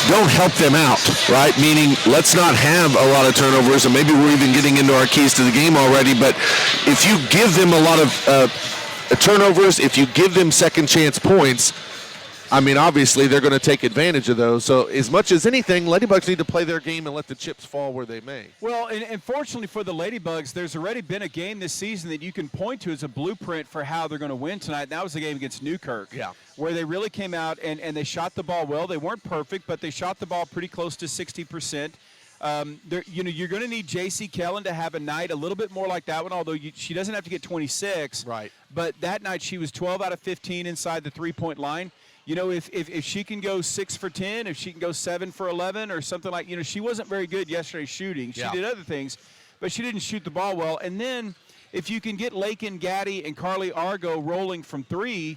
don't help them out, right? Meaning, let's not have a lot of turnovers, and maybe we're even getting into our keys to the game already, but if you give them a lot of turnovers, if you give them second chance points, I mean, obviously, they're going to take advantage of those. So as much as anything, Ladybugs need to play their game and let the chips fall where they may. Well, and fortunately for the Ladybugs, there's already been a game this season that you can point to as a blueprint for how they're going to win tonight, and that was the game against Newkirk, where they really came out and they shot the ball well. They weren't perfect, but they shot the ball pretty close to 60%. You're going to need J.C. Kellen to have a night a little bit more like that one, although she doesn't have to get 26. Right. But that night she was 12 out of 15 inside the three-point line. You know, if she can go 6 for 10, if she can go 7 for 11 or something like, she wasn't very good yesterday shooting. She did other things, but she didn't shoot the ball well. And then if you can get Lakin Gaddy and Carly Argo rolling from three,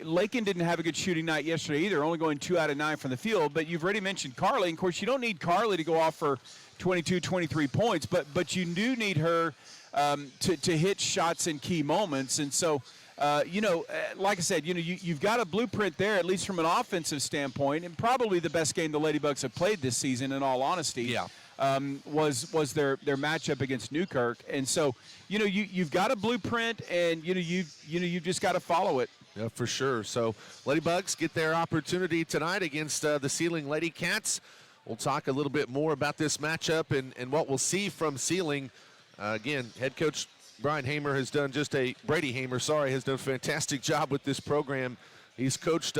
Lakin didn't have a good shooting night yesterday either, only going 2 out of 9 from the field. But you've already mentioned Carly. And, of course, you don't need Carly to go off for 22, 23 points, but you do need her to hit shots in key moments. And so, like I said, you've got a blueprint there, at least from an offensive standpoint, and probably the best game the Ladybugs have played this season, in all honesty, was their matchup against Newkirk. And so, you've got a blueprint, and you've just got to follow it. Yeah, for sure. So Ladybugs get their opportunity tonight against the Seiling Lady Cats. We'll talk a little bit more about this matchup and what we'll see from Seiling. Again, head coach Brady Hamer has done a fantastic job with this program. He's coached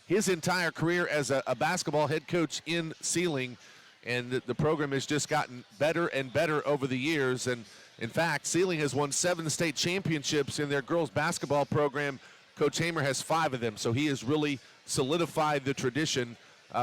his entire career as a basketball head coach in Seiling, and the program has just gotten better and better over the years. And in fact, Seiling has won 7 state championships in their girls basketball program. Coach Hamer has 5 of them, so he has really solidified the tradition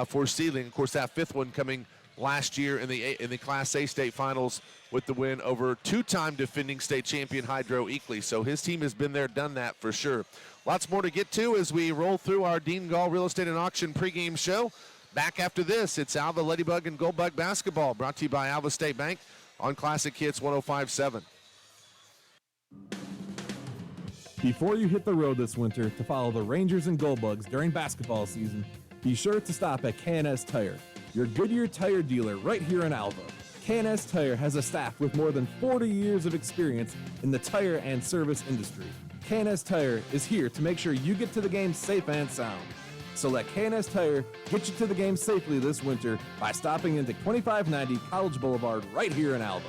for Seiling. Of course, that 5th one coming last year in the Class A state finals with the win over two-time defending state champion Hydro Eakley. So his team has been there, done that for sure. Lots more to get to as we roll through our Dean Gall Real Estate and Auction pregame show. Back after this, it's Alva Ladybug and Goldbug basketball, brought to you by Alva State Bank on Classic Hits 105.7. Before you hit the road this winter to follow the Rangers and Goldbugs during basketball season, be sure to stop at K&S Tire, your Goodyear tire dealer right here in Alva. K&S Tire has a staff with more than 40 years of experience in the tire and service industry. K&S Tire is here to make sure you get to the game safe and sound. So let K&S Tire get you to the game safely this winter by stopping into 2590 College Boulevard right here in Alva.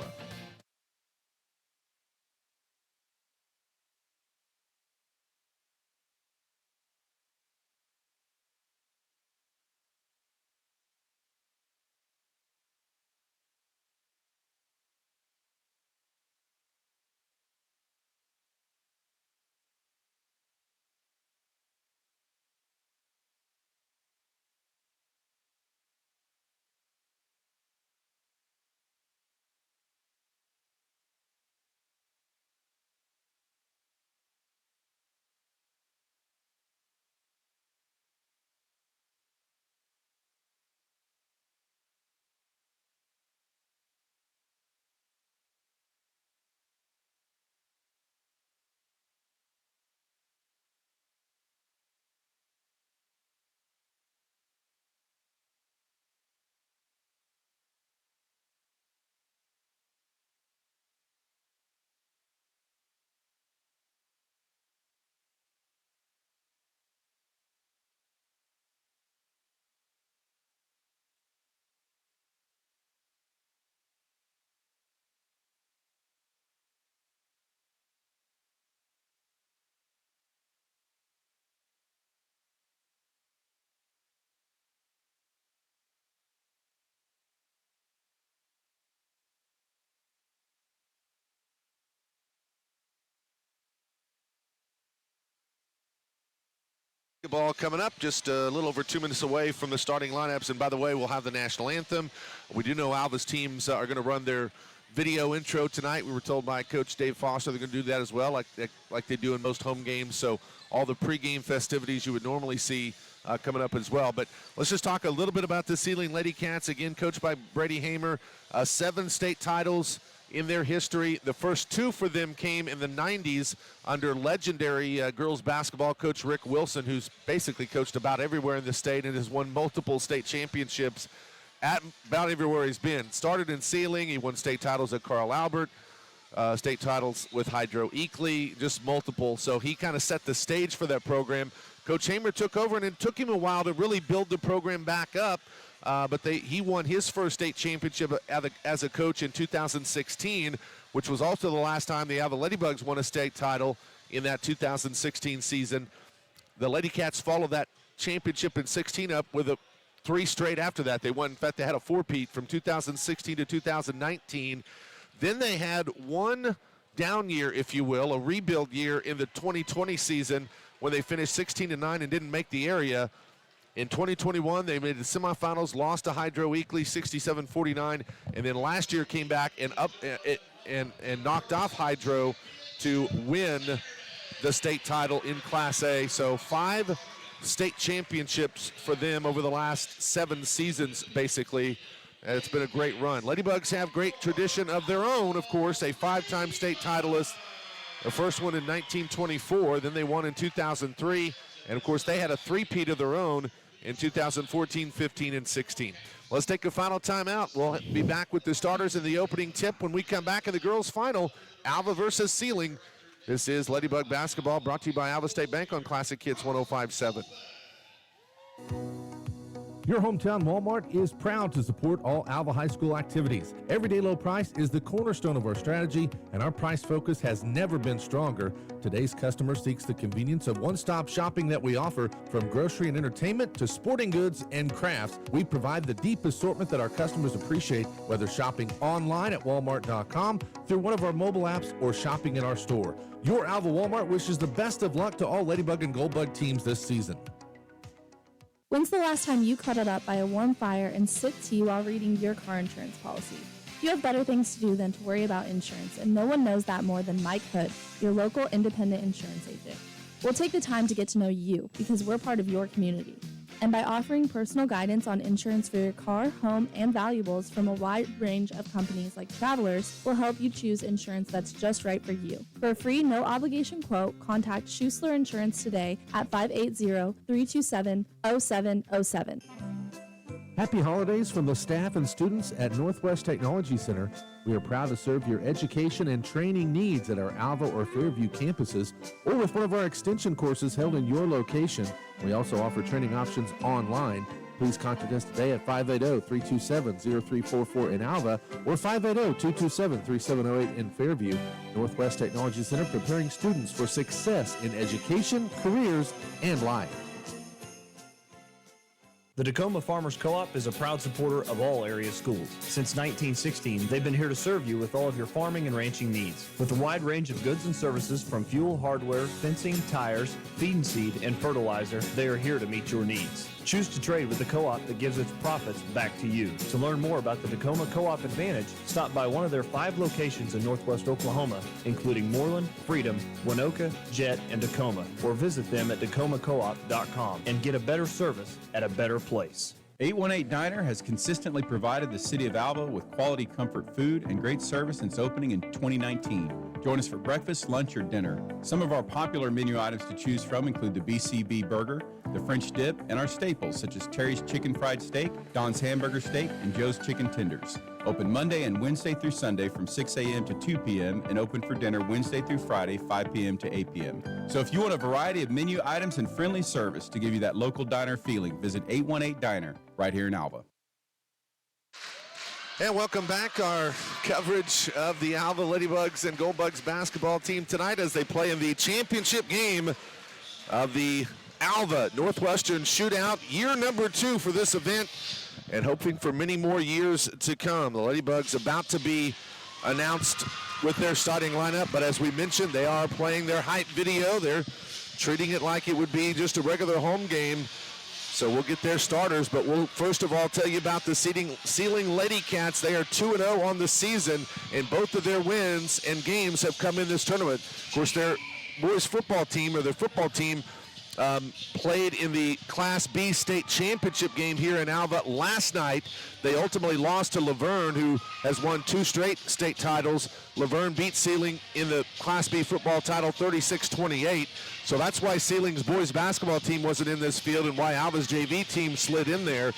Ball coming up just a little over 2 minutes away from the starting lineups. And by the way, we'll have the national anthem. We do know Alva's teams are going to run their video intro tonight. We were told by Coach Dave Foster they're going to do that as well, like they do in most home games. So all the pregame festivities you would normally see coming up as well. But let's just talk a little bit about the Seiling Lady Cats, again coached by Brady Hamer. 7 state titles in their history. The first two for them came in the 90s under legendary girls basketball coach Rick Wilson, who's basically coached about everywhere in the state and has won multiple state championships at about everywhere he's been. Started in Seiling. He won state titles at Carl Albert, state titles with Hydro Eakley, just multiple. So he kind of set the stage for that program. Coach Hamer took over, and it took him a while to really build the program back up. But he won his first state championship as a coach in 2016, which was also the last time the Alva Ladybugs won a state title in that 2016 season. The Lady Cats followed that championship in 16 up with a 3 straight after that. They won, in fact, they had a 4-peat from 2016 to 2019. Then they had one down year, if you will, a rebuild year in the 2020 season when they finished 16-9 and didn't make the area. In 2021, they made the semifinals, lost to Hydro Eakley 67-49, and then last year came back and knocked off Hydro to win the state title in Class A. So 5 state championships for them over the last 7 seasons, basically. And it's been a great run. Ladybugs have great tradition of their own, of course, a 5-time state titleist. The first one in 1924, then they won in 2003, and of course they had a 3-peat of their own in 2014, 15, and 16. Let's take a final timeout. We'll be back with the starters in the opening tip when we come back in the girls' final, Alva versus Seiling. This is Ladybug Basketball, brought to you by Alva State Bank on Classic Hits 105.7. Your hometown Walmart is proud to support all Alva High School activities. Everyday low price is the cornerstone of our strategy, and our price focus has never been stronger. Today's customer seeks the convenience of one-stop shopping that we offer. From grocery and entertainment to sporting goods and crafts, we provide the deep assortment that our customers appreciate, whether shopping online at walmart.com, through one of our mobile apps, or shopping in our store. Your Alva Walmart wishes the best of luck to all Ladybug and Goldbug teams this season. When's the last time you cuddled up by a warm fire and sipped tea while reading your car insurance policy? You have better things to do than to worry about insurance, and no one knows that more than Mike Hood, your local independent insurance agent. We'll take the time to get to know you because we're part of your community. And by offering personal guidance on insurance for your car, home, and valuables from a wide range of companies like Travelers, we'll help you choose insurance that's just right for you. For a free, no-obligation quote, contact Schuessler Insurance today at 580-327-0707. Happy holidays from the staff and students at Northwest Technology Center. We are proud to serve your education and training needs at our Alva or Fairview campuses or with one of our extension courses held in your location. We also offer training options online. Please contact us today at 580-327-0344 in Alva or 580-227-3708 in Fairview. Northwest Technology Center, preparing students for success in education, careers, and life. The Tacoma Farmers Co-op is a proud supporter of all area schools. Since 1916, they've been here to serve you with all of your farming and ranching needs. With a wide range of goods and services from fuel, hardware, fencing, tires, feed and seed, and fertilizer, they are here to meet your needs. Choose to trade with the co-op that gives its profits back to you. To learn more about the Tacoma Co-op Advantage, stop by one of their 5 locations in Northwest Oklahoma, including Moreland, Freedom, Winoka, Jet, and Tacoma, or visit them at tacomacoop.com and get a better service at a better place. 818 Diner has consistently provided the city of Alva with quality comfort food and great service since opening in 2019. Join us for breakfast, lunch, or dinner. Some of our popular menu items to choose from include the BCB burger, the French dip, and our staples such as Terry's Chicken Fried Steak, Don's Hamburger Steak, and Joe's Chicken Tenders. Open Monday and Wednesday through Sunday from 6 a.m. to 2 p.m. and open for dinner Wednesday through Friday, 5 p.m. to 8 p.m. So if you want a variety of menu items and friendly service to give you that local diner feeling, visit 818 Diner right here in Alva. And welcome back. Our coverage of the Alva Ladybugs and Goldbugs basketball team tonight as they play in the championship game of the Alva Northwestern Shootout, year number 2 for this event, and hoping for many more years to come. The Ladybugs about to be announced with their starting lineup, but as we mentioned, they are playing their hype video. They're treating it like it would be just a regular home game. So we'll get their starters, but we'll first of all tell you about the Seiling Lady Cats. They are 2-0 on the season, and both of their wins and games have come in this tournament. Of course, their boys football team, or their football team, played in the Class B state championship game here in Alva last night. They ultimately lost to Laverne, who has won 2 straight state titles. Laverne beat Seiling in the Class B football title 36-28. So that's why Seiling's boys basketball team wasn't in this field and why Alva's JV team slid in there.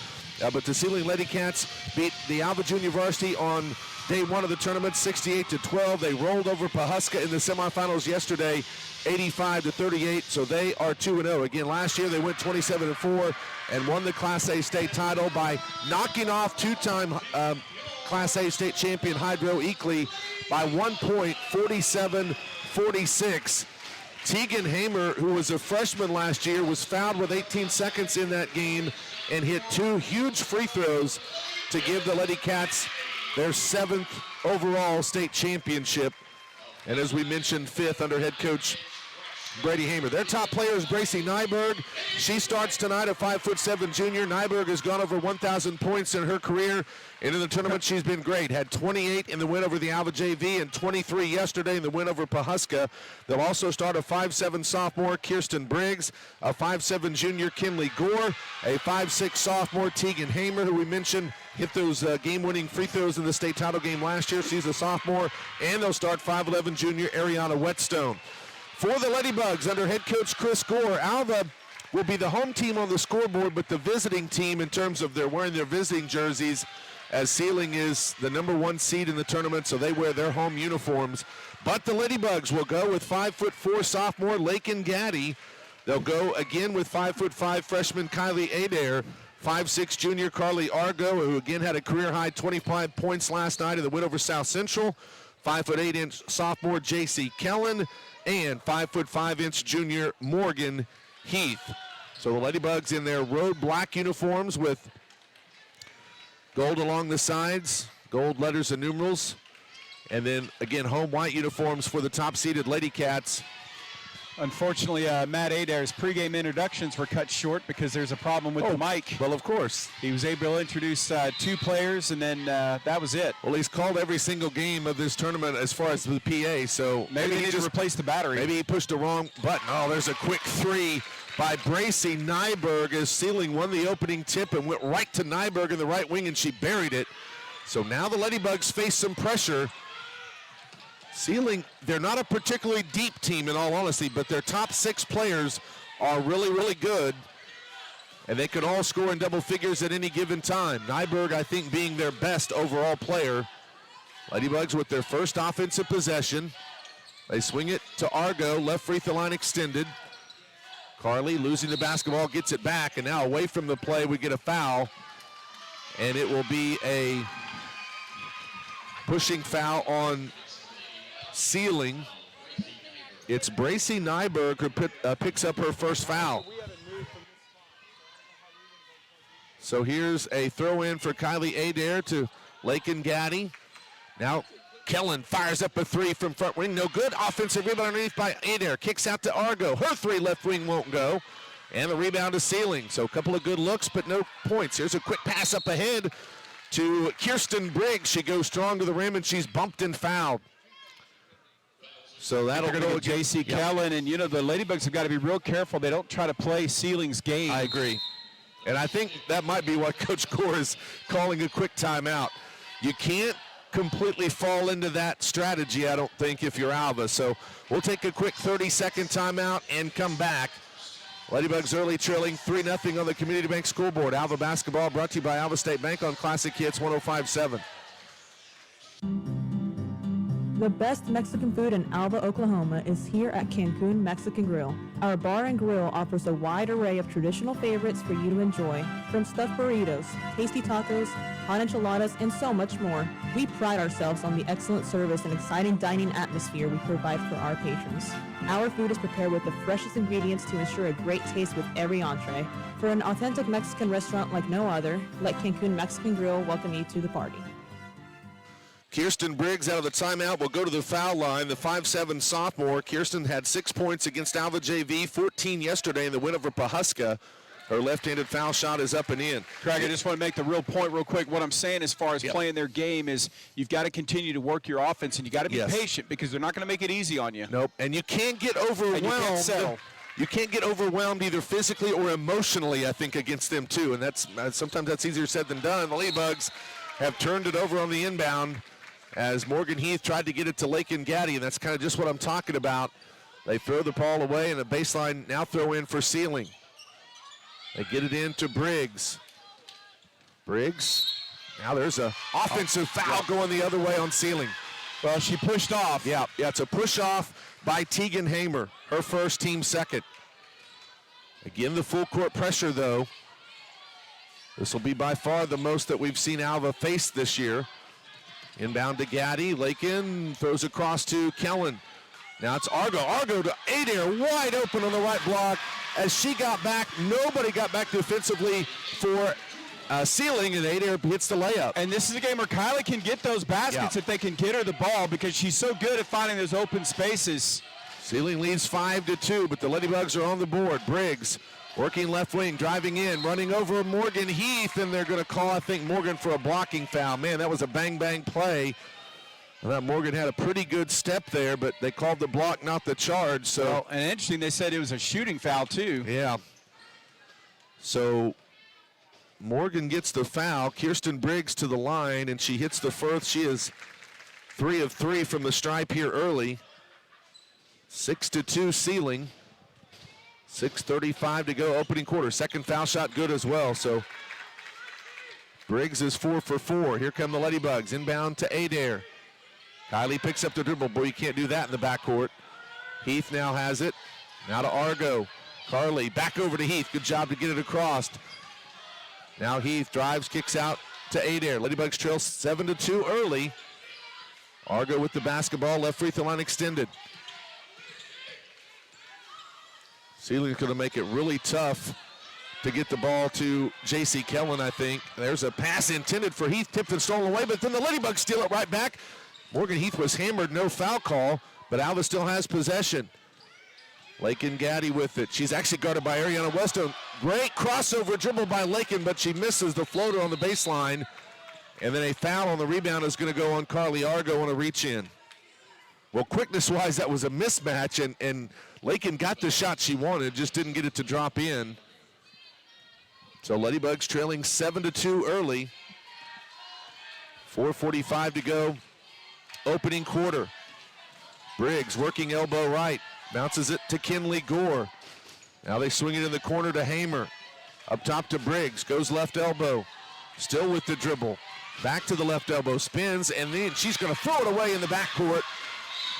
But the Seiling Lady Cats beat the Alva Junior Varsity on day 1 of the tournament, 68-12. They rolled over Pawhuska in the semifinals yesterday, 85-38. So they are 2-0. Again, last year they went 27-4 and won the Class A state title by knocking off 2-time Class A state champion Hydro Eakley by 1 point, 47-46. Tegan Hamer, who was a freshman last year, was fouled with 18 seconds in that game and hit 2 huge free throws to give the Lady Cats their 7th overall state championship. And as we mentioned, 5th under head coach Brady Hamer. Their top player is Bracy Nyberg. She starts tonight, a 5'7" junior. Nyberg has gone over 1,000 points in her career, and in the tournament she's been great. Had 28 in the win over the Alva JV and 23 yesterday in the win over Pawhuska. They'll also start a 5'7" sophomore, Kirsten Briggs, a 5'7" junior, Kinley Gore, a 5'6" sophomore, Tegan Hamer, who we mentioned hit those game-winning free throws in the state title game last year. She's a sophomore, and they'll start 5'11" junior, Ariana Whetstone. For the Ladybugs, under head coach Chris Gore, Alva will be the home team on the scoreboard, but the visiting team in terms of they're wearing their visiting jerseys, as Seiling is the #1 seed in the tournament, so they wear their home uniforms. But the Ladybugs will go with 5'4" sophomore Lakin Gaddy. They'll go again with 5'5" freshman Kylie Adair, 5'6" junior Carly Argo, who again had a career-high 25 points last night in the win over South Central, 5'8" sophomore J.C. Kellen, and 5'5" junior Morgan Heath. So the Ladybugs in their road black uniforms with gold along the sides, gold letters and numerals, and then again home white uniforms for the top-seeded Lady Cats. Unfortunately, Matt Adair's pregame introductions were cut short because there's a problem with the mic. Well, of course. He was able to introduce 2 players, and then that was it. Well, he's called every single game of this tournament as far as the PA, so maybe he just replaced the battery. Maybe he pushed the wrong button. Oh, there's a quick 3 by Bracy Nyberg as Seiling won the opening tip and went right to Nyberg in the right wing, and she buried it. So now the Ladybugs face some pressure. Seiling, they're not a particularly deep team in all honesty, but their top 6 players are really, really good, and they could all score in double figures at any given time. Nyberg, I think, being their best overall player. Ladybugs with their first offensive possession. They swing it to Argo, left free throw line extended. Carly losing the basketball, gets it back, and now away from the play, we get a foul, and it will be a pushing foul on Seiling. It's Bracy Nyberg who picks up her first foul. So here's a throw in for Kylie Adair to Lakin Gaddy. Now Kellen fires up a 3 from front wing. No good. Offensive rebound underneath by Adair. Kicks out to Argo. Her 3 left wing won't go. And the rebound to Seiling. So a couple of good looks, but no points. Here's a quick pass up ahead to Kirsten Briggs. She goes strong to the rim, and she's bumped and fouled. So that'll go with J.C. Kellen, and you know the Ladybugs have got to be real careful. They don't try to play Seiling's game. I agree. And I think that might be why Coach Gore is calling a quick timeout. You can't completely fall into that strategy, I don't think, if you're Alva. So we'll take a quick 30-second timeout and come back. Ladybugs early trailing 3-0 on the Community Bank scoreboard. Alva basketball brought to you by Alva State Bank on Classic Hits 105.7. The best Mexican food in Alva, Oklahoma is here at Cancun Mexican Grill. Our bar and grill offers a wide array of traditional favorites for you to enjoy, from stuffed burritos, tasty tacos, hot enchiladas, and so much more. We pride ourselves on the excellent service and exciting dining atmosphere we provide for our patrons. Our food is prepared with the freshest ingredients to ensure a great taste with every entree. For an authentic Mexican restaurant like no other, let Cancun Mexican Grill welcome you to the party. Kirsten Briggs out of the timeout will go to the foul line. The 5'7" sophomore. Kirsten had 6 points against Alva JV, 14 yesterday in the win over Pawhuska. Her left-handed foul shot is up and in. Craig, I just want to make the real point real quick. What I'm saying as far as playing their game is you've got to continue to work your offense, and you got to be patient because they're not going to make it easy on you. Nope, and you can't get overwhelmed. And you can't settle. you can't get overwhelmed either physically or emotionally, I think, against them too. And that's sometimes that's easier said than done. The Lady Bugs have turned it over on the inbound as Morgan Heath tried to get it to Lakin Gaddy, and that's kind of just what I'm talking about. They throw the ball away, and the baseline now throw in for Seiling. They get it in to Briggs. Briggs, now there's a offensive foul going the other way on Seiling. Well, she pushed off. Yeah, it's a push off by Tegan Hamer, her first, team second. Again, the full court pressure, though. This will be by far the most that we've seen Alva face this year. Inbound to Gaddy. Lakin throws across to Kellen. Now it's Argo. Argo to Adair, wide open on the right block. As she got back, nobody got back defensively for Seiling, and Adair hits the layup. And this is a game where Kylie can get those baskets if they can get her the ball, because she's so good at finding those open spaces. Seiling leads 5-2, but the Lady Bugs are on the board. Briggs working left wing, driving in, running over Morgan Heath, and they're going to call, I think, Morgan for a blocking foul. Man, that was a bang-bang play. I thought Morgan had a pretty good step there, but they called the block, not the charge. So, well, and interesting, they said it was a shooting foul, too. Yeah. So Morgan gets the foul. Kirsten Briggs to the line, and she hits the first. She is 3 of 3 from the stripe here early. 6-2 Seiling. 6:35 to go, opening quarter. Second foul shot good as well. So Briggs is 4 for 4. Here come the Lady Bugs. Inbound to Adair. Kylie picks up the dribble. Boy, you can't do that in the backcourt. Heath now has it. Now to Argo. Carly back over to Heath. Good job to get it across. Now Heath drives, kicks out to Adair. Lady Bugs trail 7-2 early. Argo with the basketball, left free throw line extended. Seeling's going to make it really tough to get the ball to J.C. Kellen, I think. There's a pass intended for Heath, tipped and stolen away, but then the Lady Bugs steal it right back. Morgan Heath was hammered, no foul call, but Alva still has possession. Lakin Gaddy with it. She's actually guarded by Ariana Weston. Great crossover dribble by Lakin, but she misses the floater on the baseline. And then a foul on the rebound is going to go on Carly Argo on a reach in. Well, quickness-wise, that was a mismatch, and Lakin got the shot she wanted, just didn't get it to drop in. So Lady Bugs trailing 7-2 early. 4:45 to go, opening quarter. Briggs working elbow right, bounces it to Kinley Gore. Now they swing it in the corner to Hamer. Up top to Briggs, goes left elbow, still with the dribble. Back to the left elbow, spins, and then she's going to throw it away in the backcourt.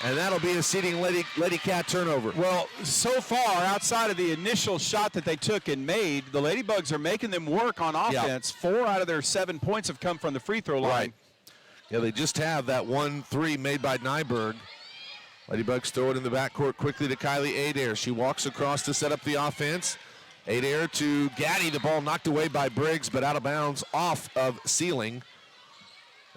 And that'll be a seating Lady Cat turnover. Well, so far, outside of the initial shot that they took and made, the Lady Bugs are making them work on offense. 4 out of their 7 points have come from the free throw line. Right. Yeah, they just have that 1-3 made by Nyberg. Lady Bugs throw it in the backcourt quickly to Kylie Adair. She walks across to set up the offense. Adair to Gaddy. The ball knocked away by Briggs, but out of bounds off of Seiling.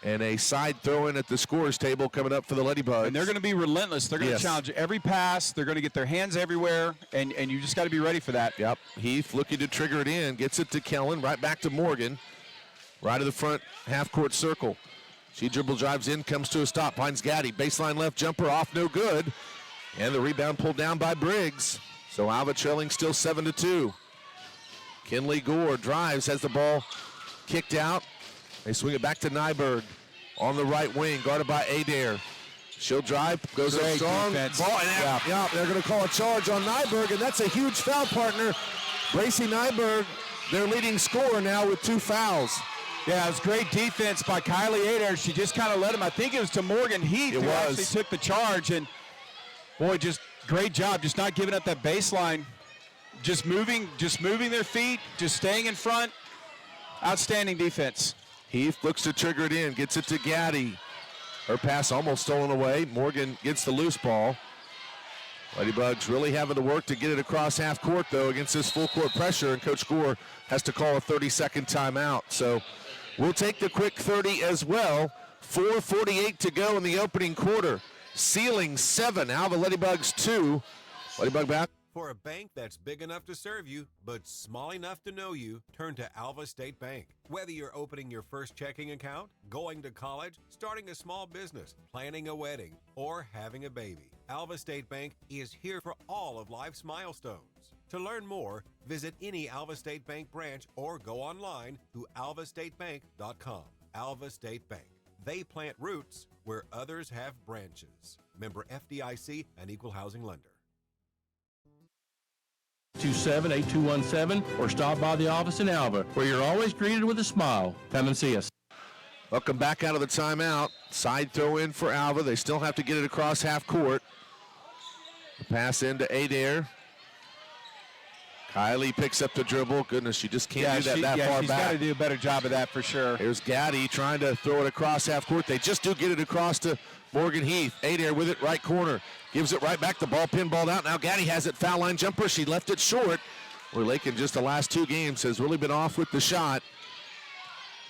And a side throw-in at the scorer's table coming up for the Lady Bugs. And they're going to be relentless. They're going to challenge every pass. They're going to get their hands everywhere, and you just got to be ready for that. Yep. Heath looking to trigger it in. Gets it to Kellen. Right back to Morgan. Right to the front half-court circle. She dribble drives in, comes to a stop, finds Gaddy. Baseline left jumper off, no good. And the rebound pulled down by Briggs. So Alva trailing still 7-2. Kinley Gore drives, has the ball kicked out. They swing it back to Nyberg on the right wing, guarded by Adair. She'll drive, goes up strong. Defense. Ball, and they're going to call a charge on Nyberg, and that's a huge foul, partner. Bracy Nyberg, their leading scorer now with 2 fouls. Yeah, it was great defense by Kylie Adair. She just kind of led him. I think it was to Morgan Heath who actually took the charge. And, boy, just great job, just not giving up that baseline. Just moving their feet, just staying in front. Outstanding defense. Heath looks to trigger it in, gets it to Gaddy. Her pass almost stolen away. Morgan gets the loose ball. Lady Bugs really having to work to get it across half court, though, against this full court pressure, and Coach Gore has to call a 30-second timeout. So we'll take the quick 30 as well. 4:48 to go in the opening quarter. Seiling 7, Alva Lady Bugs 2. Lady Bug back. For a bank that's big enough to serve you, but small enough to know you, turn to Alva State Bank. Whether you're opening your first checking account, going to college, starting a small business, planning a wedding, or having a baby, Alva State Bank is here for all of life's milestones. To learn more, visit any Alva State Bank branch or go online to alvastatebank.com. Alva State Bank. They plant roots where others have branches. Member FDIC, an equal housing lender. 27-8217 or stop by the office in Alva, where you're always greeted with a smile. Come and see us. Welcome back out of the timeout. Side throw in for Alva. They still have to get it across half court. The pass into Adair. Kylie picks up the dribble. Goodness, she just can't do that far she's back. She's got to do a better job of that for sure. Here's Gaddy trying to throw it across half court. They just do get it across to Morgan Heath. Adair with it, right corner. Gives it right back. The ball pinballed out. Now Gaddy has it. Foul line jumper. She left it short. Where Lakin just the last 2 games has really been off with the shot.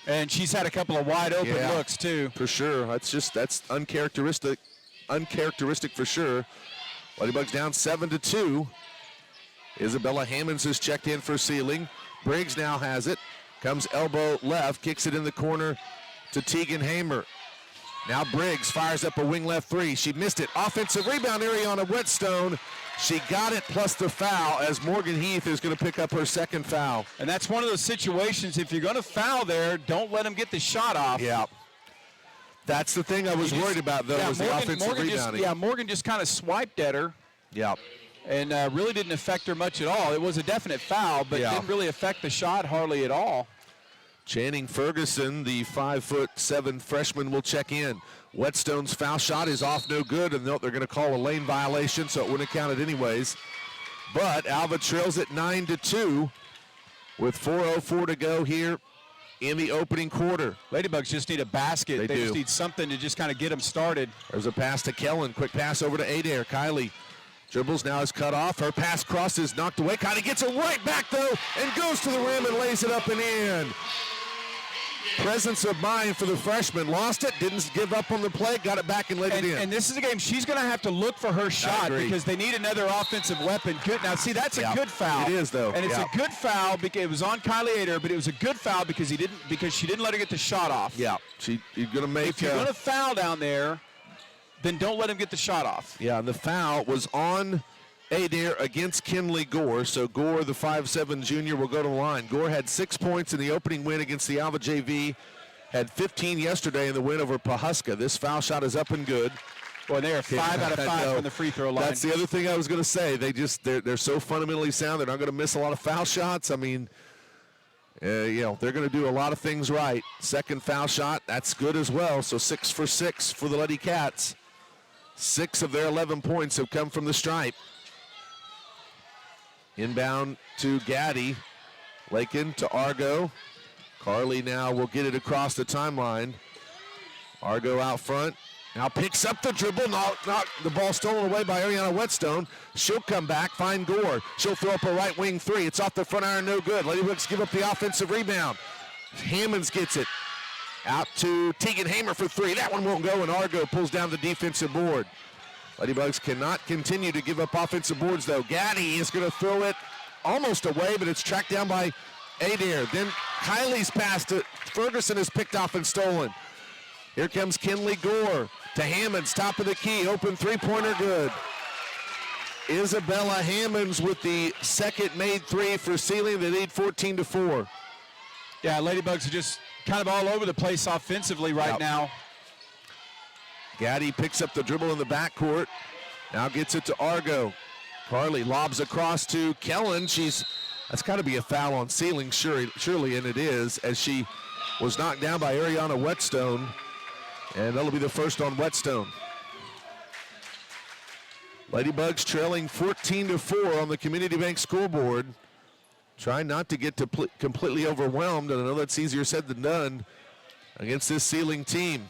And she's had a couple of wide open looks too. For sure. That's uncharacteristic for sure. Lady Bugs down 7-2. Isabella Hammonds has checked in for Seiling. Briggs now has it. Comes elbow left, kicks it in the corner to Tegan Hamer. Now Briggs fires up a wing left 3. She missed it. Offensive rebound, Ariana Whetstone. She got it plus the foul as Morgan Heath is going to pick up her second foul. And that's one of those situations, if you're going to foul there, don't let them get the shot off. Yeah. That's the thing I was worried about, though, was the offensive rebounding. Morgan just kind of swiped at her. Yeah. And really didn't affect her much at all. It was a definite foul, but didn't really affect the shot hardly at all. Channing Ferguson, the 5'7" freshman, will check in. Whetstone's foul shot is off no good, and they're going to call a lane violation, so it wouldn't have counted anyways. But Alva trails at 9-2 with 4:04 to go here in the opening quarter. Ladybugs just need a basket. They just need something to just kind of get them started. There's a pass to Kellen. Quick pass over to Adair. Kylie dribbles, now is cut off. Her pass crosses, knocked away. Kylie gets it right back, though, and goes to the rim and lays it up and in. Presence of mind for the freshman. Lost it, didn't give up on the play, got it back and laid it in. And this is a game she's going to have to look for her shot because they need another offensive weapon. Good. Now, see, that's a good foul. It is, though. And it's a good foul because it was on Kylie Adair, but it was a good foul because she didn't let her get the shot off. Yeah, you're going to make. If you're going to foul down there, then don't let him get the shot off. Yeah, the foul was on Adair against Kinley Gore. So Gore, the 5'7" junior, will go to the line. Gore had 6 points in the opening win against the Alva JV. Had 15 yesterday in the win over Pahuska. This foul shot is up and good. Boy, they are 5 out of 5 from the free throw line. That's the other thing I was going to say. They're so fundamentally sound. They're not going to miss a lot of foul shots. I mean, they're going to do a lot of things right. Second foul shot, that's good as well. So 6 for 6 for the Lady Cats. 6 of their 11 points have come from the stripe. Inbound to Gaddy. Lakin to Argo. Carly now will get it across the timeline. Argo out front. Now picks up the dribble. Not the ball stolen away by Ariana Whetstone. She'll come back, find Gore. She'll throw up a right wing 3. It's off the front iron, no good. Ladybugs give up the offensive rebound. Hammonds gets it. Out to Tegan Hamer for 3. That one won't go, and Argo pulls down the defensive board. Ladybugs cannot continue to give up offensive boards, though. Gaddy is going to throw it almost away, but it's tracked down by Adair. Then Kylie's pass to Ferguson is picked off and stolen. Here comes Kinley Gore to Hammonds, top of the key. Open three-pointer, good. Isabella Hammonds with the second made 3 for Seiling. They lead 14-4. Yeah, Ladybugs are just kind of all over the place offensively right now. Gaddy picks up the dribble in the backcourt. Now gets it to Argo. Carly lobs across to Kellen. That's got to be a foul on Seiling, surely, and it is, as she was knocked down by Ariana Whetstone. And that'll be the first on Whetstone. Ladybugs trailing 14-4 on the Community Bank scoreboard. Trying not to get completely overwhelmed, and I know that's easier said than done against this Seiling team.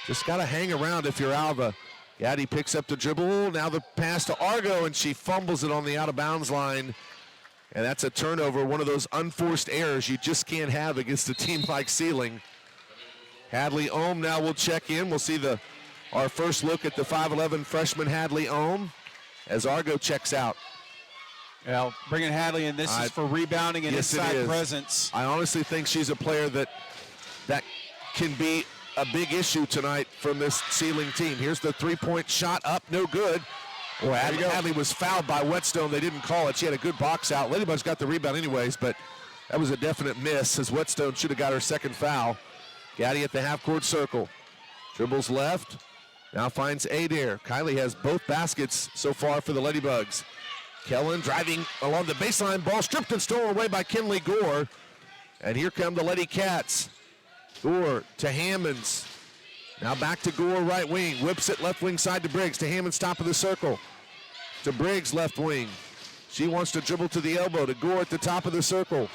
Just got to hang around if you're Alva. Gaddy picks up the dribble. Now the pass to Argo, and she fumbles it on the out-of-bounds line. And that's a turnover, one of those unforced errors you just can't have against a team like Seiling. Hadley Ohm now will check in. We'll see our first look at the 5'11" freshman Hadley Ohm as Argo checks out. Well, bringing Hadley in, this is for rebounding and inside presence. I honestly think she's a player that can be a big issue tonight from this Seiling team. Here's the three-point shot up, no good. Boy, Hadley was fouled by Whetstone. They didn't call it. She had a good box out. Ladybugs got the rebound anyways, but that was a definite miss as Whetstone should have got her second foul. Gaddy at the half-court circle. Dribbles left. Now finds Adair. Kylie has both baskets so far for the Ladybugs. Kellen driving along the baseline. Ball stripped and stolen away by Kinley Gore. And here come the Lady Cats. Gore to Hammonds. Now back to Gore, right wing. Whips it left wing side to Briggs. To Hammonds, top of the circle. To Briggs, left wing. She wants to dribble to the elbow. To Gore at the top of the circle.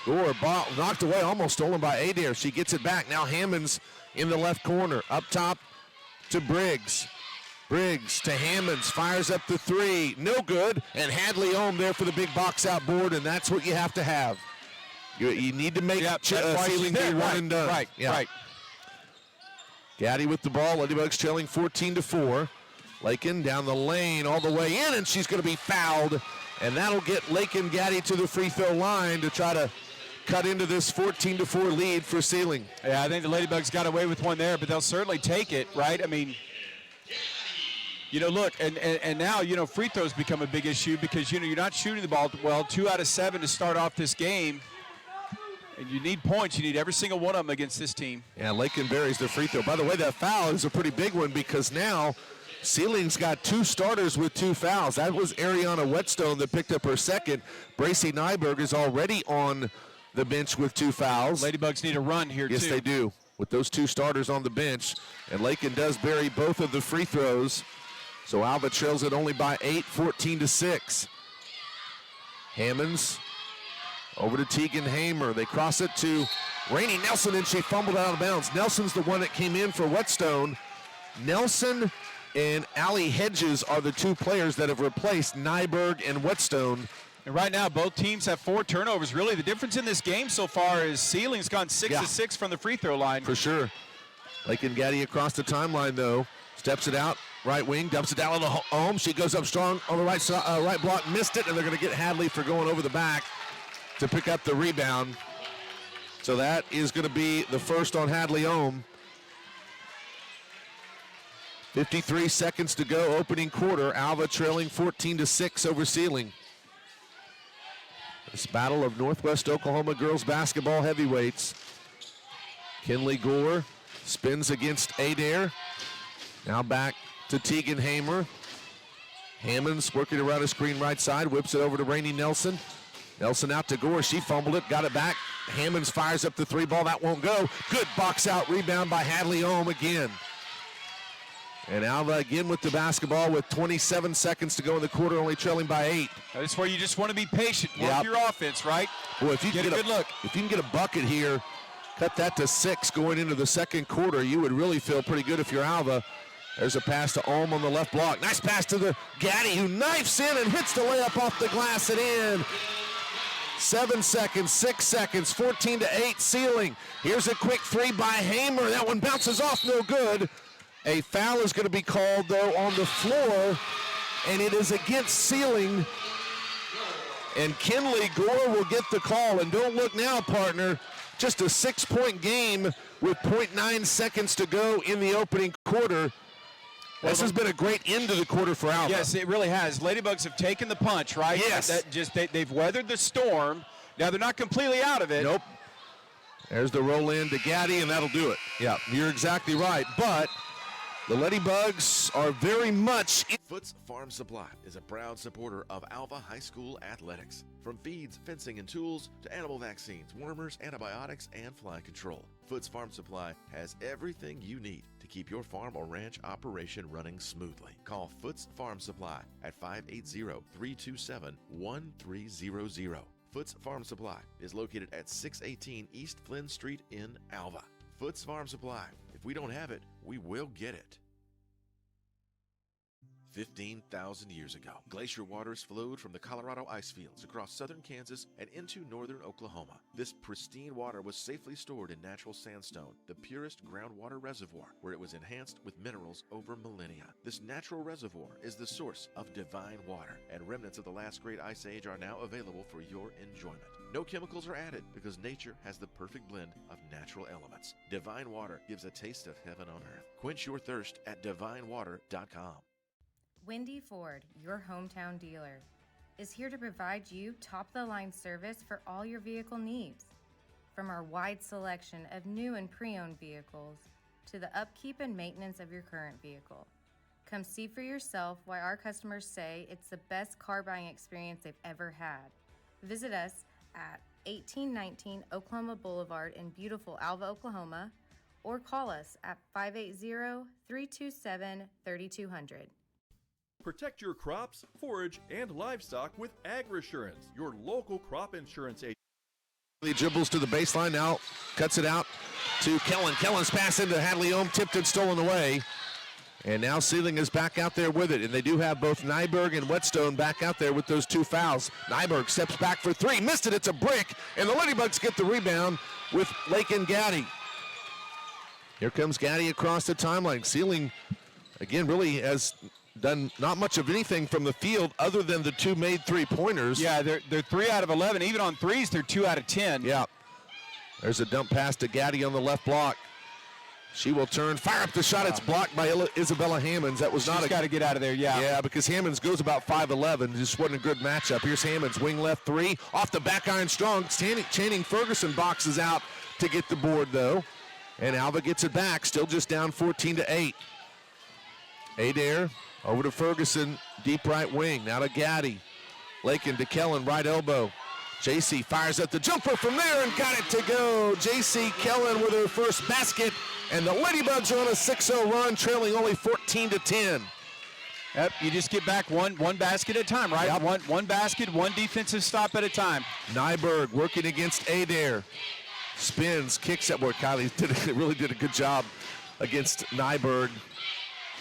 Gore, ball knocked away, almost stolen by Adair. She gets it back. Now Hammonds in the left corner. Up top to Briggs. Briggs to Hammonds, fires up the three. No good. And Hadley home there for the big box out board, and that's what you have to have. You need to make Seiling be one and done. Right. Gaddy with the ball. Ladybugs trailing 14-4. Lakin down the lane all the way in, and she's going to be fouled. And that'll get Lakin Gaddy to the free throw line to try to cut into this 14-4 lead for Seiling. Yeah, I think the Ladybugs got away with one there, but they'll certainly take it, right? I mean, look, and now, free throws become a big issue because, you're not shooting the ball well. 2 out of 7 to start off this game. And you need points. You need every single one of them against this team. Yeah, Lakin buries the free throw. By the way, that foul is a pretty big one because now Seiling's got 2 starters with 2 fouls. That was Ariana Whetstone that picked up her second. Bracy Nyberg is already on the bench with 2 fouls. Ladybugs need a run here, yes, too. Yes, they do, with those 2 starters on the bench. And Lakin does bury both of the free throws. So Alva trails it only by 8, 14-6. Hammonds over to Tegan Hamer. They cross it to Rainey Nelson, and she fumbled out of bounds. Nelson's the one that came in for Whetstone. Nelson and Allie Hedges are the 2 players that have replaced Nyberg and Whetstone. And right now, both teams have 4 turnovers. Really, the difference in this game so far is Seiling's gone 6 of 6 from the free throw line. For sure. Lakin Gaddy across the timeline, though. Steps it out, right wing, dumps it down on the home. She goes up strong on the right side, right block, missed it, and they're going to get Hadley for going over the back to pick up the rebound. So that is going to be the first on Hadley Ohm. 53 seconds to go, opening quarter. Alva trailing 14-6 over Seiling. This battle of Northwest Oklahoma girls basketball heavyweights. Kinley Gore spins against Adair. Now back to Tegan Hamer. Hammonds working around a screen right side, whips it over to Rainey Nelson. Nelson out to Gore, she fumbled it, got it back. Hammonds fires up the 3 ball, that won't go. Good box out rebound by Hadley Ohm again. And Alva again with the basketball with 27 seconds to go in the quarter, only trailing by 8. That's where you just want to be patient, work your offense, right? Well, if you get a good look. If you can get a bucket here, cut that to 6 going into the second quarter, you would really feel pretty good if you're Alva. There's a pass to Ohm on the left block. Nice pass to the Gaddy, who knifes in and hits the layup off the glass and in. 7 seconds, 6 seconds, 14-8 Seiling. Here's a quick 3 by Hamer. That one bounces off, no good. A foul is going to be called, though, on the floor, and it is against Seiling. And Kinley Gore will get the call. And don't look now, partner. Just a 6-point game with 0.9 seconds to go in the opening quarter. This has been a great end to the quarter for Alva. Yes, it really has. Ladybugs have taken the punch, right? Yes. They've weathered the storm. Now they're not completely out of it. Nope. There's the roll in to Gaddy, and that'll do it. Yeah, you're exactly right. But the Ladybugs are very much Foots Farm Supply is a proud supporter of Alva High School athletics. From feeds, fencing, and tools to animal vaccines, wormers, antibiotics, and fly control, Foots Farm Supply has everything you need to keep your farm or ranch operation running smoothly. Call Foots Farm Supply at 580-327-1300. Foots Farm Supply is located at 618 East Flynn Street in Alva. Foots Farm Supply. If we don't have it, we will get it. 15,000 years ago. Glacier waters flowed from the Colorado ice fields across southern Kansas and into northern Oklahoma. This pristine water was safely stored in natural sandstone, the purest groundwater reservoir, where it was enhanced with minerals over millennia. This natural reservoir is the source of divine water, and remnants of the last great ice age are now available for your enjoyment. No chemicals are added because nature has the perfect blend of natural elements. Divine water gives a taste of heaven on earth. Quench your thirst at divinewater.com. Wendy Ford, your hometown dealer, is here to provide you top-of-the-line service for all your vehicle needs. From our wide selection of new and pre-owned vehicles to the upkeep and maintenance of your current vehicle. Come see for yourself why our customers say it's the best car buying experience they've ever had. Visit us at 1819 Oklahoma Boulevard in beautiful Alva, Oklahoma, or call us at 580-327-3200. Protect your crops, forage, and livestock with AgResurance, your local crop insurance agent. He dribbles to the baseline, now cuts it out to Kellen. Kellen's pass into Hadley Ohm, tipped and stolen away. And now Seiling is back out there with it, and they do have both Nyberg and Whetstone back out there with those two fouls. Nyberg steps back for three, missed it, it's a brick, and the Ladybugs get the rebound with Lakin Gaddy. Here comes Gaddy across the timeline. Seiling, again, really has done not much of anything from the field other than the two made three-pointers. Yeah, they're 3 out of 11. Even on threes, they're 2 out of 10. Yeah. There's a dump pass to Gaddy on the left block. She will turn, fire up the shot. It's blocked by Isabella Hammonds. That was not She's got to get out of there, yeah. Yeah, because Hammonds goes about 5'11". Just wasn't a good matchup. Here's Hammonds, wing left three. Off the back iron strong. Channing Ferguson boxes out to get the board, though. And Alva gets it back, still just down 14-8. Adair over to Ferguson, deep right wing. Now to Gaddy. Lakin to Kellen, right elbow. JC fires at the jumper from there and got it to go. JC Kellen with her first basket, and the Ladybugs are on a 6-0 run, trailing only 14-10. Yep, you just get back one basket at a time, right? Yep. One basket, one defensive stop at a time. Nyberg working against Adair. Spins, kicks at where Kylie really did a good job against Nyberg.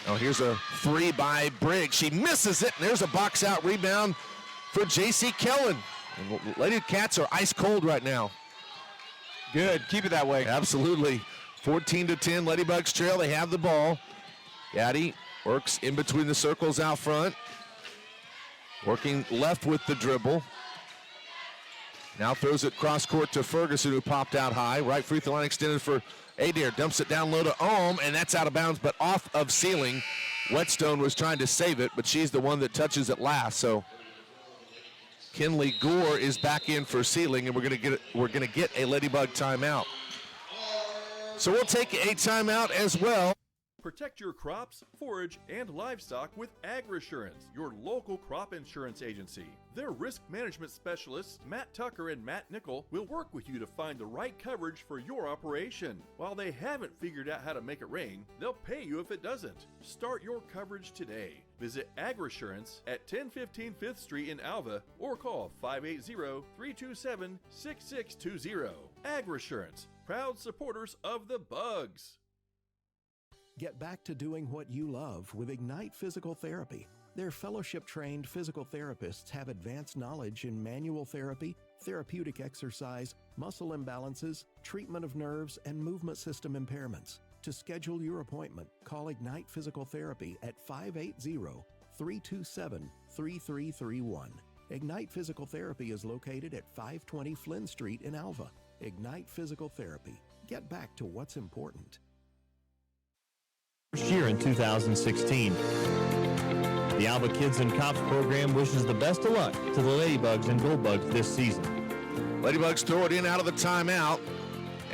Oh, here's a three by Briggs. She misses it, and there's a box out rebound for JC Kellen. And Lady Cats are ice cold right now. Good, keep it that way. Absolutely. 14-10, Ladybugs trail. They have the ball. Gaddy works in between the circles out front. Working left with the dribble. Now throws it cross court to Ferguson, who popped out high. Right free throw line extended for Adair. Dumps it down low to Ohm, and that's out of bounds, but off of Seiling. Whetstone was trying to save it, but she's the one that touches it last. So Kinley Gore is back in for Seiling, and we're gonna get a Ladybug timeout. So we'll take a timeout as well. Protect your crops, forage, and livestock with AgResurance, your local crop insurance agency. Their risk management specialists, Matt Tucker and Matt Nickel, will work with you to find the right coverage for your operation. While they haven't figured out how to make it rain, they'll pay you if it doesn't. Start your coverage today. Visit AgResurance at 1015 5th Street in Alva or call 580-327-6620. AgResurance, proud supporters of the Bugs. Get back to doing what you love with Ignite Physical Therapy. Their fellowship-trained physical therapists have advanced knowledge in manual therapy, therapeutic exercise, muscle imbalances, treatment of nerves, and movement system impairments. To schedule your appointment, call Ignite Physical Therapy at 580-327-3331. Ignite Physical Therapy is located at 520 Flynn Street in Alva. Ignite Physical Therapy. Get back to what's important. First year in 2016. The Alva Kids and Cops program wishes the best of luck to the Ladybugs and Goldbugs this season. Ladybugs throw it in out of the timeout.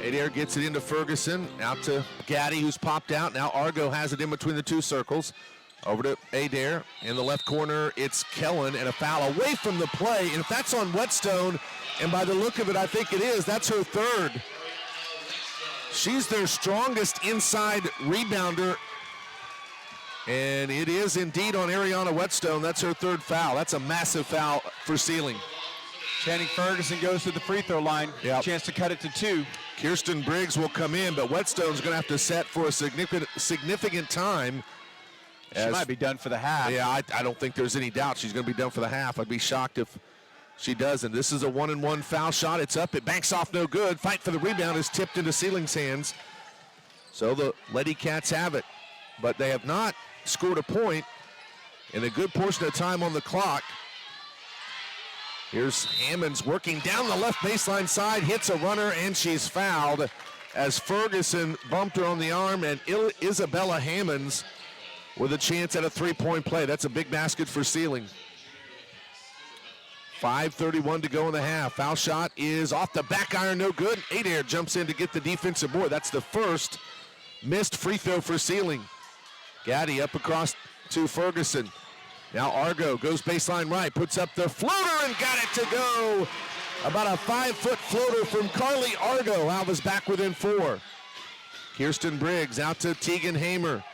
Adair gets it into Ferguson, out to Gaddy, who's popped out. Now Argo has it in between the two circles. Over to Adair. In the left corner, it's Kellen, and a foul away from the play. And if that's on Whetstone, and by the look of it, I think it is, that's her third. She's their strongest inside rebounder, and it is indeed on Ariana Whetstone. That's her third foul. That's a massive foul for Seiling. Channing Ferguson goes to the free throw line. Yep. Chance to cut it to 2. Kirsten Briggs will come in, but Whetstone's going to have to set for a significant time. She might be done for the half. Yeah, I don't think there's any doubt she's going to be done for the half. I'd be shocked if she doesn't. This is a 1-and-1 foul shot. It's up. It banks off no good. Fight for the rebound is tipped into Seiling's hands. So the Lady Cats have it. But they have not scored a point in a good portion of time on the clock. Here's Hammonds working down the left baseline side, hits a runner, and she's fouled as Ferguson bumped her on the arm, and Isabella Hammonds with a chance at a three-point play. That's a big basket for Seiling. 5:31 to go in the half. Foul shot is off the back iron, no good. Adair jumps in to get the defensive board. That's the first missed free throw for Seiling. Gaddy up across to Ferguson. Now Argo goes baseline right, puts up the floater and got it to go. About a 5-foot floater from Carly Argo. Alva's back within 4. Kirsten Briggs out to Tegan Hamer.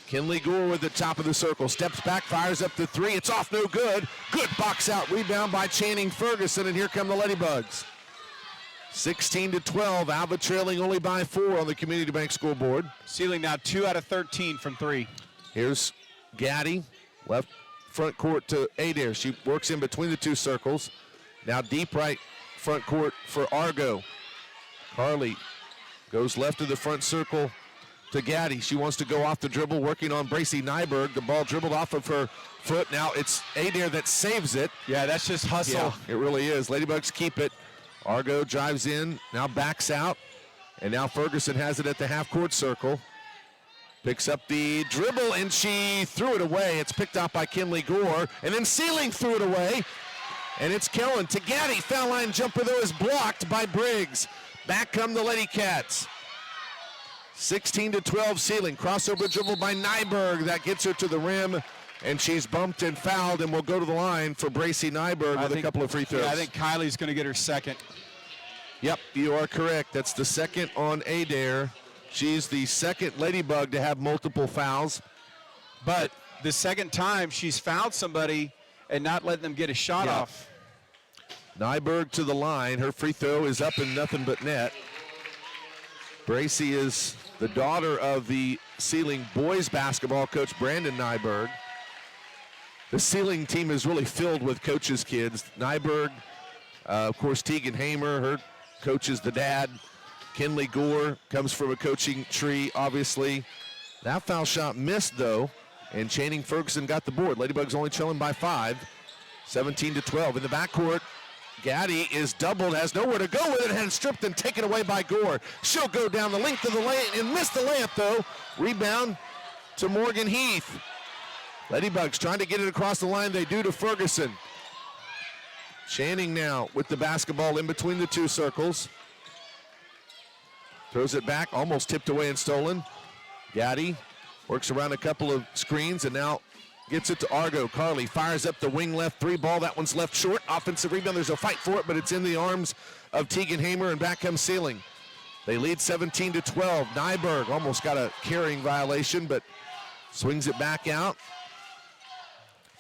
Kinley Gore with the top of the circle. Steps back, fires up the 3. It's off, no good. Good box out rebound by Channing Ferguson, and here come the Ladybugs. 16-12, Alva trailing only by 4 on the Community Bank scoreboard. Seiling now 2 out of 13 from 3. Here's Gaddy, left front court to Adair. She works in between the two circles. Now deep right front court for Argo. Carly goes left of the front circle to Gaddy. She wants to go off the dribble, working on Bracy Nyberg. The ball dribbled off of her foot. Now it's Adair that saves it. Yeah, that's just hustle. Yeah, it really is. Ladybugs keep it. Argo drives in, now backs out, and now Ferguson has it at the half-court circle. Picks up the dribble, and she threw it away. It's picked up by Kinley Gore, and then Seiling threw it away, and it's Kellen. To Gaddy, foul line jumper, though, is blocked by Briggs. Back come the Lady Cats. 16-12 Seiling. Crossover dribble by Nyberg. That gets her to the rim, and she's bumped and fouled, and will go to the line for Bracy Nyberg with a couple of free throws. Yeah, I think Kylie's going to get her second. Yep, you are correct. That's the second on Adair. She's the second Ladybug to have multiple fouls. But the second time she's fouled somebody and not letting them get a shot off. Nyberg to the line. Her free throw is up and nothing but net. Bracy is the daughter of the Seiling boys basketball coach, Brandon Nyberg. The Seiling team is really filled with coaches' kids. Nyberg, of course, Tegan Hamer, her coach is the dad. Kinley Gore comes from a coaching tree, obviously. That foul shot missed, though, and Channing Ferguson got the board. Ladybugs only trailing by 5, 17-12. In the backcourt, Gaddy is doubled, has nowhere to go with it, and stripped and taken away by Gore. She'll go down the length of the lane and miss the layup, though. Rebound to Morgan Heath. Ladybugs trying to get it across the line. They do to Ferguson. Channing now with the basketball in between the two circles. Throws it back, almost tipped away and stolen. Gaddy works around a couple of screens and now gets it to Argo. Carly fires up the wing left 3 ball. That one's left short. Offensive rebound. There's a fight for it, but it's in the arms of Tegan Hamer, and back comes Seiling. They lead 17-12. Nyberg almost got a carrying violation, but swings it back out.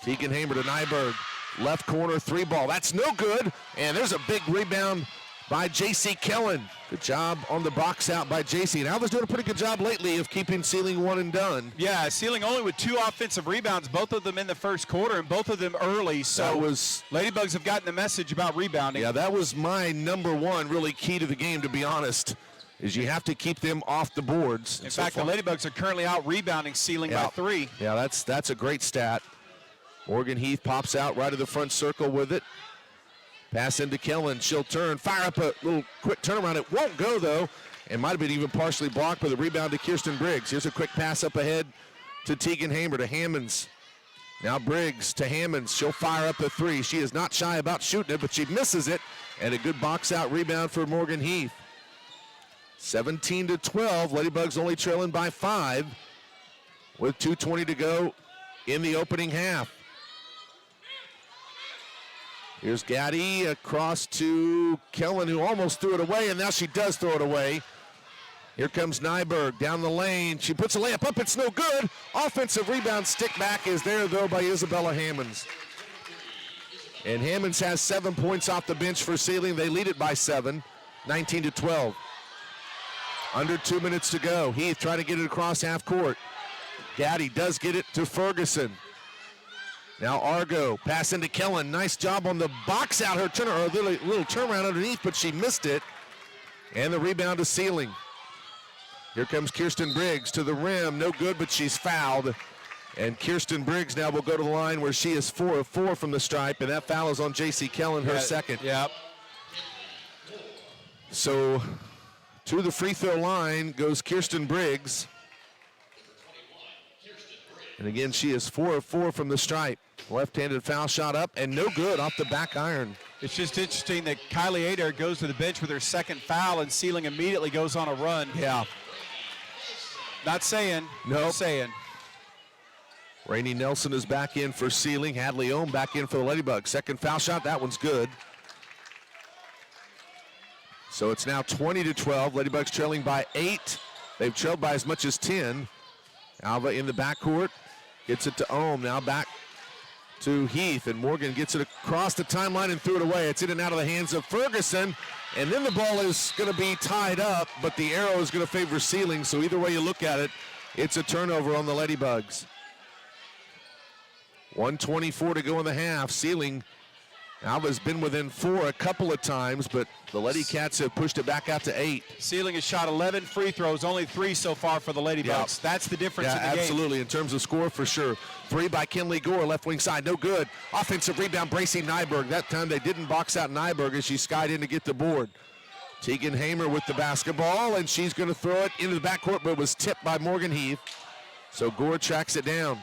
Tegan Hamer to Nyberg. Left corner 3 ball. That's no good. And there's a big rebound by J.C. Kellen. Good job on the box out by J.C. And Alva's doing a pretty good job lately of keeping Seiling one and done. Yeah, Seiling only with 2 offensive rebounds, both of them in the first quarter and both of them early. So Ladybugs have gotten the message about rebounding. Yeah, that was my number one really key to the game, to be honest, is you have to keep them off the boards. In fact, the Ladybugs are currently out rebounding Seiling by 3. Yeah, that's a great stat. Morgan Heath pops out right of the front circle with it. Pass into Kellen. She'll turn, fire up a little quick turnaround. It won't go, though, and might have been even partially blocked by the rebound to Kirsten Briggs. Here's a quick pass up ahead to Tegan Hamer to Hammonds. Now Briggs to Hammonds. She'll fire up a 3. She is not shy about shooting it, but she misses it, and a good box out rebound for Morgan Heath. 17-12. Ladybugs only trailing by 5 with 2:20 to go in the opening half. Here's Gaddy across to Kellen, who almost threw it away, and now she does throw it away. Here comes Nyberg down the lane. She puts a layup up. It's no good. Offensive rebound stick back is there, though, by Isabella Hammonds. And Hammonds has 7 points off the bench for Seiling. They lead it by 7, 19-12. Under 2 minutes to go. Heath trying to get it across half court. Gaddy does get it to Ferguson. Now Argo, pass into Kellen. Nice job on the box out, her turner, or a little turnaround underneath, but she missed it. And the rebound to Seiling. Here comes Kirsten Briggs to the rim. No good, but she's fouled. And Kirsten Briggs now will go to the line where she is 4 of 4 from the stripe, and that foul is on J.C. Kellen, her second. Yep. So to the free throw line goes Kirsten Briggs. And again, she is 4 of 4 from the stripe. Left-handed foul shot up, and no good off the back iron. It's just interesting that Kylie Adair goes to the bench with her second foul, and Seiling immediately goes on a run. Yeah. Not saying. No. Nope. Saying. Rainey Nelson is back in for Seiling. Hadley Ohm back in for the Ladybugs. Second foul shot, that one's good. So it's now 20-12. Ladybugs trailing by 8. They've trailed by as much as 10. Alva in the backcourt. Gets it to Ohm. Now back to Heath. And Morgan gets it across the timeline and threw it away. It's in and out of the hands of Ferguson. And then the ball is going to be tied up, but the arrow is going to favor Seiling. So either way you look at it, it's a turnover on the Ladybugs. 1:24 to go in the half. Seiling, Alva's been within 4 a couple of times, but the Lady Cats have pushed it back out to 8. Seiling has shot 11 free throws, only 3 so far for the Ladybugs. Yeah. That's the difference in the game. Absolutely, in terms of score for sure. 3 by Kinley Gore, left wing side, no good. Offensive rebound, Bracey Nyberg. That time they didn't box out Nyberg as she skied in to get the board. Tegan Hamer with the basketball, and she's going to throw it into the backcourt, but it was tipped by Morgan Heath. So Gore tracks it down.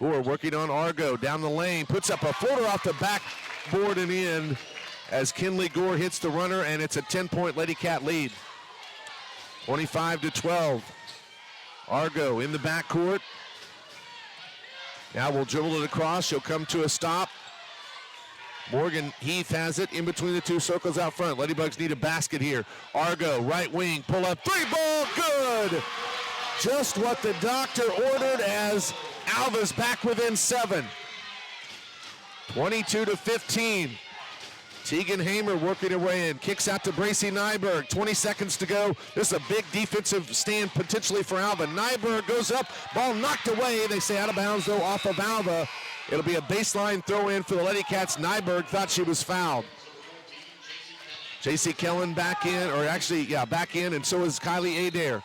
Gore working on Argo down the lane, puts up a floater off the backboard and in as Kinley Gore hits the runner, and it's a 10-point Lady Cat lead. 25-12. Argo in the backcourt. Now we'll dribble it across. She'll come to a stop. Morgan Heath has it in between the two circles out front. Ladybugs need a basket here. Argo, right wing, pull up, 3-ball, good! Just what the doctor ordered as Alva's back within 7. 22-15. Tegan Hamer working her way in. Kicks out to Bracey Nyberg. 20 seconds to go. This is a big defensive stand potentially for Alva. Nyberg goes up. Ball knocked away. They say out of bounds, though, off of Alva. It'll be a baseline throw in for the Lady Cats. Nyberg thought she was fouled. J.C. Kellen back in, or actually, back in, and so is Kylie Adair.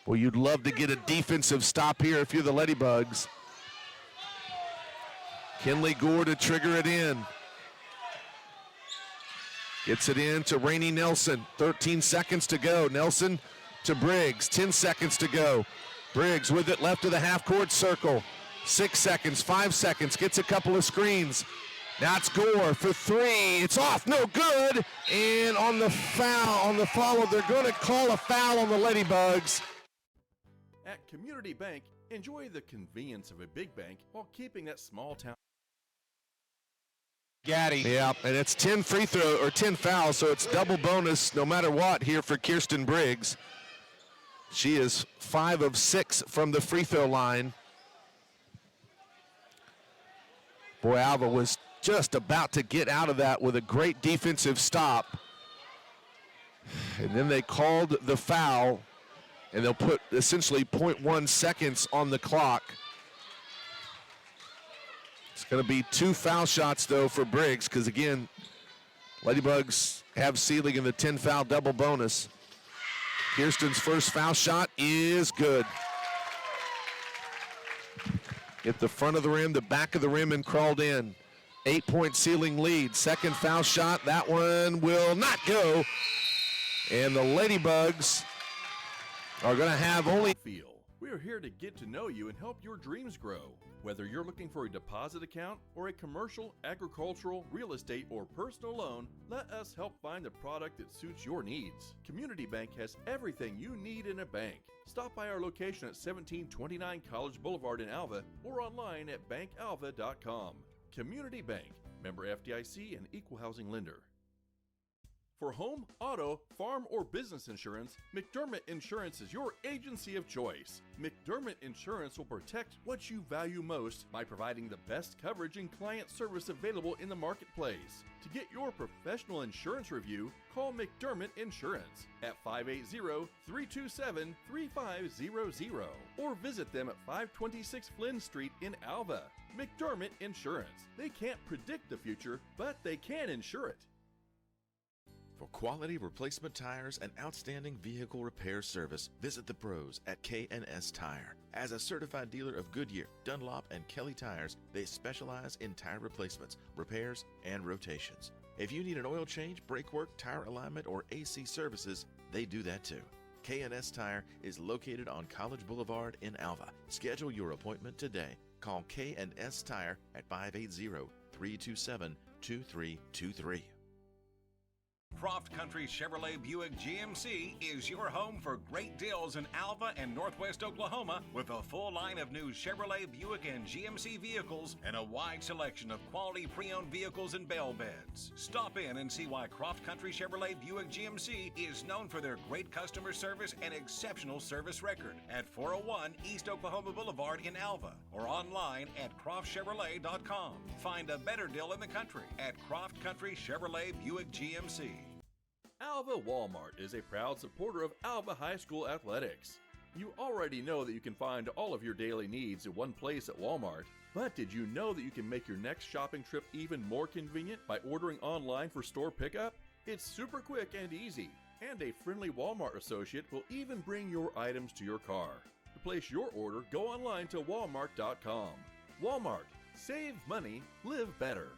Well, you'd love to get a defensive stop here if you're the Ladybugs. Kinley Gore to trigger it in. Gets it in to Rainey Nelson. 13 seconds to go. Nelson to Briggs. 10 seconds to go. Briggs with it left of the half-court circle. 6 seconds, 5 seconds. Gets a couple of screens. Now it's Gore for 3. It's off, no good. And on the follow, they're going to call a foul on the Ladybugs. At Community Bank, enjoy the convenience of a big bank while keeping that small town. Gaddy. Yeah, and it's 10 fouls, so it's double bonus no matter what here for Kirsten Briggs. She is 5 of 6 from the free throw line. Boy, Alva was just about to get out of that with a great defensive stop. And then they called the foul, and they'll put essentially 0.1 seconds on the clock. It's going to be 2 foul shots, though, for Briggs, because, again, Ladybugs have Seiling in the 10-foul double bonus. Kirsten's first foul shot is good. Hit the front of the rim, the back of the rim, and crawled in. 8-point Seiling lead. Second foul shot, that one will not go. And the Ladybugs are going to have only... We are here to get to know you and help your dreams grow. Whether you're looking for a deposit account or a commercial, agricultural, real estate, or personal loan, let us help find the product that suits your needs. Community Bank has everything you need in a bank. Stop by our location at 1729 College Boulevard in Alva or online at bankalva.com. Community Bank, member FDIC and equal housing lender. For home, auto, farm, or business insurance, McDermott Insurance is your agency of choice. McDermott Insurance will protect what you value most by providing the best coverage and client service available in the marketplace. To get your professional insurance review, call McDermott Insurance at 580-327-3500 or visit them at 526 Flynn Street in Alva. McDermott Insurance. They can't predict the future, but they can insure it. For quality replacement tires and outstanding vehicle repair service, visit the pros at K&S Tire. As a certified dealer of Goodyear, Dunlop, and Kelly tires, they specialize in tire replacements, repairs, and rotations. If you need an oil change, brake work, tire alignment, or AC services, they do that too. K&S Tire is located on College Boulevard in Alva. Schedule your appointment today. Call K&S Tire at 580-327-2323. Croft Country Chevrolet Buick GMC is your home for great deals in Alva and Northwest Oklahoma with a full line of new Chevrolet, Buick, and GMC vehicles and a wide selection of quality pre-owned vehicles and bell beds. Stop in and see why Croft Country Chevrolet Buick GMC is known for their great customer service and exceptional service record at 401 East Oklahoma Boulevard in Alva or online at CroftChevrolet.com. Find a better deal in the country at Croft Country Chevrolet Buick GMC. Alva Walmart is a proud supporter of Alva High School athletics. You already know that you can find all of your daily needs in one place at Walmart, but did you know that you can make your next shopping trip even more convenient by ordering online for store pickup? It's super quick and easy, and a friendly Walmart associate will even bring your items to your car. To place your order, go online to walmart.com. Walmart. Save money, live better.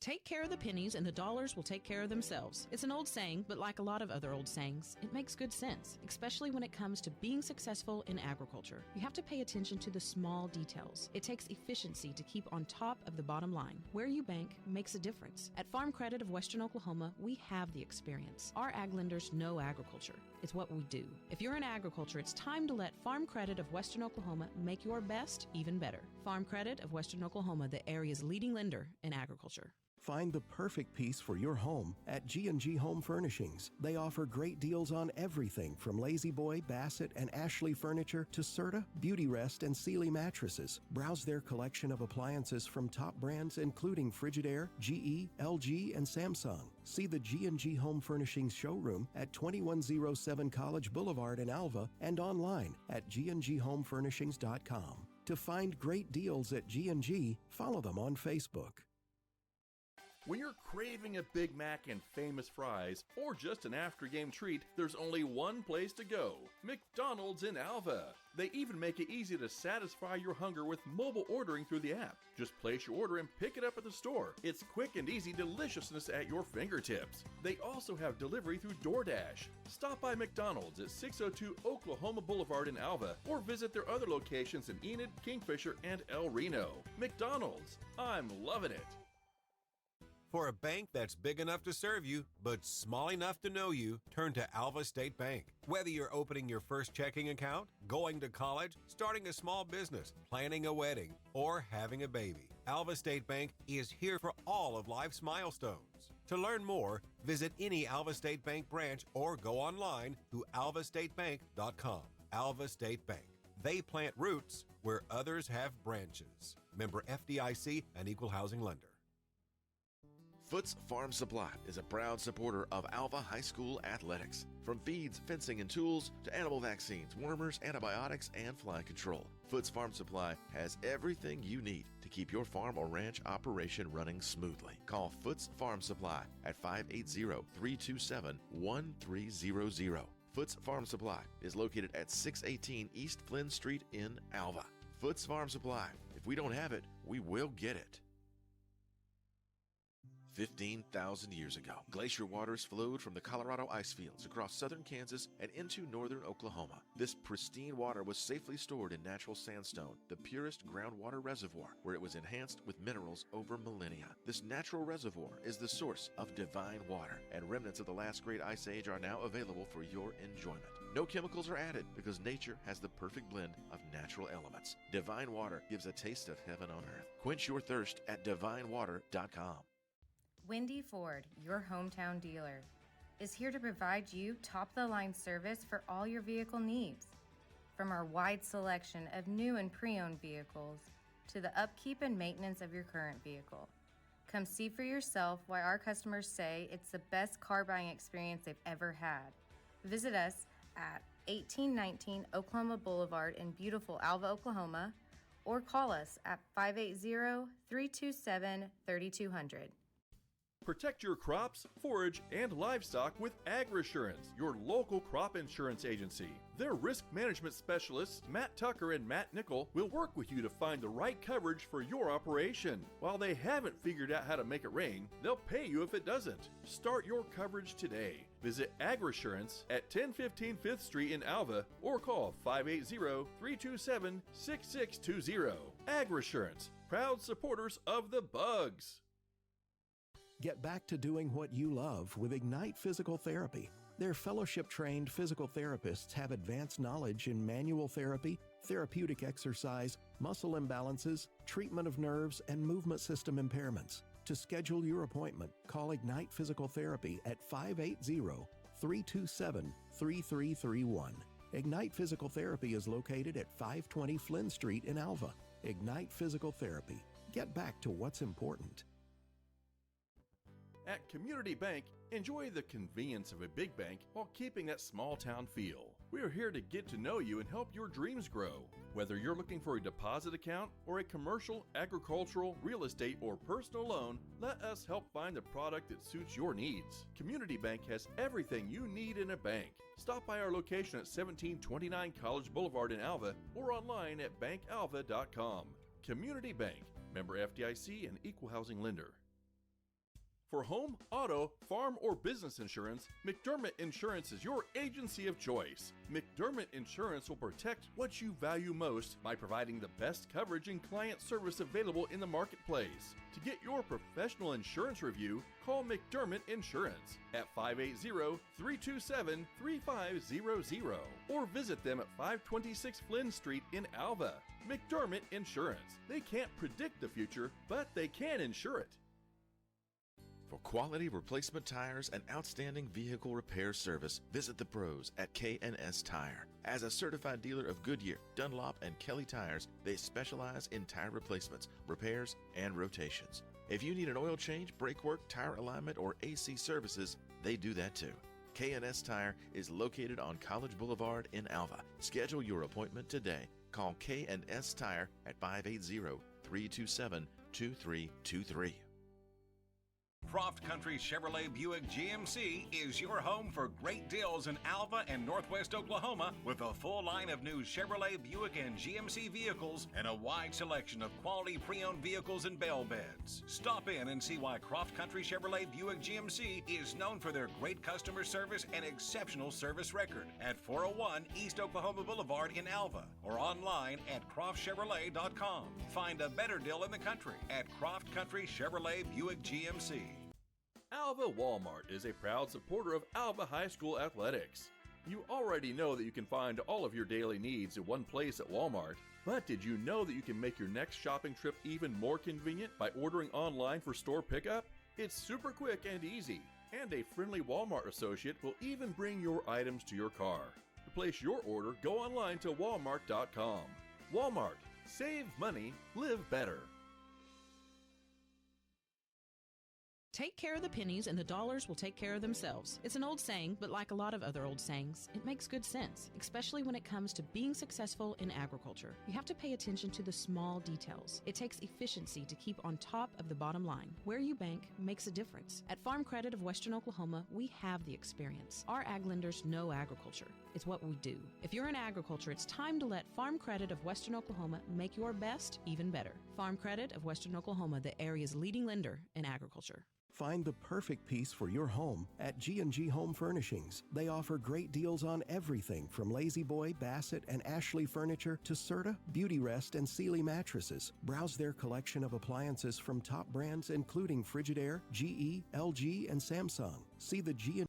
Take care of the pennies and the dollars will take care of themselves. It's an old saying, but like a lot of other old sayings, it makes good sense, especially when it comes to being successful in agriculture. You have to pay attention to the small details. It takes efficiency to keep on top of the bottom line. Where you bank makes a difference. At Farm Credit of Western Oklahoma, we have the experience. Our ag lenders know agriculture. It's what we do. If you're in agriculture, it's time to let Farm Credit of Western Oklahoma make your best even better. Farm Credit of Western Oklahoma, the area's leading lender in agriculture. Find the perfect piece for your home at G&G Home Furnishings. They offer great deals on everything from Lazy Boy, Bassett, and Ashley furniture to Serta, Beauty Rest, and Sealy mattresses. Browse their collection of appliances from top brands including Frigidaire, GE, LG, and Samsung. See the G&G Home Furnishings showroom at 2107 College Boulevard in Alva and online at gndhomefurnishings.com. To find great deals at G&G, follow them on Facebook. When you're craving a Big Mac and famous fries, or just an after-game treat, there's only one place to go: McDonald's in Alva. They even make it easy to satisfy your hunger with mobile ordering through the app. Just place your order and pick it up at the store. It's quick and easy deliciousness at your fingertips. They also have delivery through DoorDash. Stop by McDonald's at 602 Oklahoma Boulevard in Alva, or visit their other locations in Enid, Kingfisher, and El Reno. McDonald's, I'm loving it. For a bank that's big enough to serve you, but small enough to know you, turn to Alva State Bank. Whether you're opening your first checking account, going to college, starting a small business, planning a wedding, or having a baby, Alva State Bank is here for all of life's milestones. To learn more, visit any Alva State Bank branch or go online to alvastatebank.com. Alva State Bank. They plant roots where others have branches. Member FDIC, an equal housing lender. Foots Farm Supply is a proud supporter of Alva High School athletics. From feeds, fencing, and tools to animal vaccines, wormers, antibiotics, and fly control, Foots Farm Supply has everything you need to keep your farm or ranch operation running smoothly. Call Foots Farm Supply at 580-327-1300. Foots Farm Supply is located at 618 East Flynn Street in Alva. Foots Farm Supply. If we don't have it, we will get it. 15,000 years ago, glacier waters flowed from the Colorado ice fields across southern Kansas and into northern Oklahoma. This pristine water was safely stored in natural sandstone, the purest groundwater reservoir, where it was enhanced with minerals over millennia. This natural reservoir is the source of divine water, and remnants of the last great ice age are now available for your enjoyment. No chemicals are added because nature has the perfect blend of natural elements. Divine water gives a taste of heaven on earth. Quench your thirst at divinewater.com. Wendy Ford, your hometown dealer, is here to provide you top-of-the-line service for all your vehicle needs. From our wide selection of new and pre-owned vehicles to the upkeep and maintenance of your current vehicle. Come see for yourself why our customers say it's the best car buying experience they've ever had. Visit us at 1819 Oklahoma Boulevard in beautiful Alva, Oklahoma, or call us at 580-327-3200. Protect your crops, forage, and livestock with AgResurance, your local crop insurance agency. Their risk management specialists, Matt Tucker and Matt Nickel, will work with you to find the right coverage for your operation. While they haven't figured out how to make it rain, they'll pay you if it doesn't. Start your coverage today. Visit AgResurance at 1015 5th Street in Alva or call 580-327-6620. AgResurance, proud supporters of the Bugs. Get back to doing what you love with Ignite Physical Therapy. Their fellowship-trained physical therapists have advanced knowledge in manual therapy, therapeutic exercise, muscle imbalances, treatment of nerves, and movement system impairments. To schedule your appointment, call Ignite Physical Therapy at 580-327-3331. Ignite Physical Therapy is located at 520 Flynn Street in Alva. Ignite Physical Therapy. Get back to what's important. At Community Bank, enjoy the convenience of a big bank while keeping that small town feel. We are here to get to know you and help your dreams grow. Whether you're looking for a deposit account or a commercial, agricultural, real estate, or personal loan, let us help find the product that suits your needs. Community Bank has everything you need in a bank. Stop by our location at 1729 College Boulevard in Alva or online at bankalva.com. Community Bank, member FDIC and equal housing lender. For home, auto, farm, or business insurance, McDermott Insurance is your agency of choice. McDermott Insurance will protect what you value most by providing the best coverage and client service available in the marketplace. To get your professional insurance review, call McDermott Insurance at 580-327-3500 or visit them at 526 Flynn Street in Alva. McDermott Insurance. They can't predict the future, but they can insure it. For quality replacement tires and outstanding vehicle repair service, visit the pros at K&S Tire. As a certified dealer of Goodyear, Dunlop, and Kelly tires, they specialize in tire replacements, repairs, and rotations. If you need an oil change, brake work, tire alignment, or AC services, they do that too. K&S Tire is located on College Boulevard in Alva. Schedule your appointment today. Call K&S Tire at 580-327-2323. Croft Country Chevrolet Buick GMC is your home for great deals in Alva and Northwest Oklahoma with a full line of new Chevrolet, Buick, and GMC vehicles and a wide selection of quality pre-owned vehicles and bell beds. Stop in and see why Croft Country Chevrolet Buick GMC is known for their great customer service and exceptional service record at 401 East Oklahoma Boulevard in Alva or online at CroftChevrolet.com. Find a better deal in the country at Croft Country Chevrolet Buick GMC. Alva Walmart is a proud supporter of Alva High School athletics. You already know that you can find all of your daily needs in one place at Walmart, but did you know that you can make your next shopping trip even more convenient by ordering online for store pickup? It's super quick and easy, and a friendly Walmart associate will even bring your items to your car. To place your order, go online to walmart.com. Walmart. Save money, live better. Take care of the pennies and the dollars will take care of themselves. It's an old saying, but like a lot of other old sayings, it makes good sense, especially when it comes to being successful in agriculture. You have to pay attention to the small details. It takes efficiency to keep on top of the bottom line. Where you bank makes a difference. At Farm Credit of Western Oklahoma, we have the experience. Our ag lenders know agriculture. It's what we do. If you're in agriculture, it's time to let Farm Credit of Western Oklahoma make your best even better. Farm Credit of Western Oklahoma, the area's leading lender in agriculture. Find the perfect piece for your home at G&G Home Furnishings. They offer great deals on everything from Lazy Boy, Bassett, and Ashley furniture to Serta, Beauty Rest, and Sealy mattresses. Browse their collection of appliances from top brands including Frigidaire, GE, LG, and Samsung. See the G&G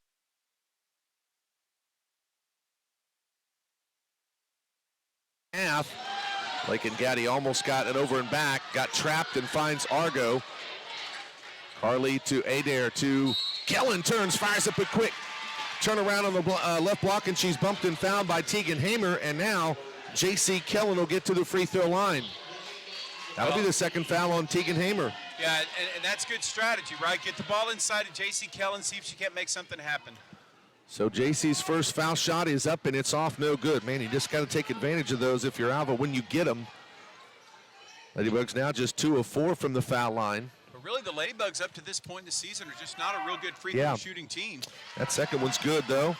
half. Lake and Gaddy almost got it over and back, got trapped and finds Argo. Harley to Adair to Kellen, turns, fires up a quick turnaround on the left block, and she's bumped and fouled by Tegan Hamer, and now J.C. Kellen will get to the free throw line. That'll be the second foul on Tegan Hamer. Yeah, and that's good strategy, right? Get the ball inside of J.C. Kellen, see if she can't make something happen. So J.C.'s first foul shot is up, and it's off, no good. Man, you just got to take advantage of those if you're Alva when you get them. Ladybugs now just 2 of 4 from the foul line. But really, the Ladybugs up to this point in the season are just not a real good free throw shooting team. That second one's good, though.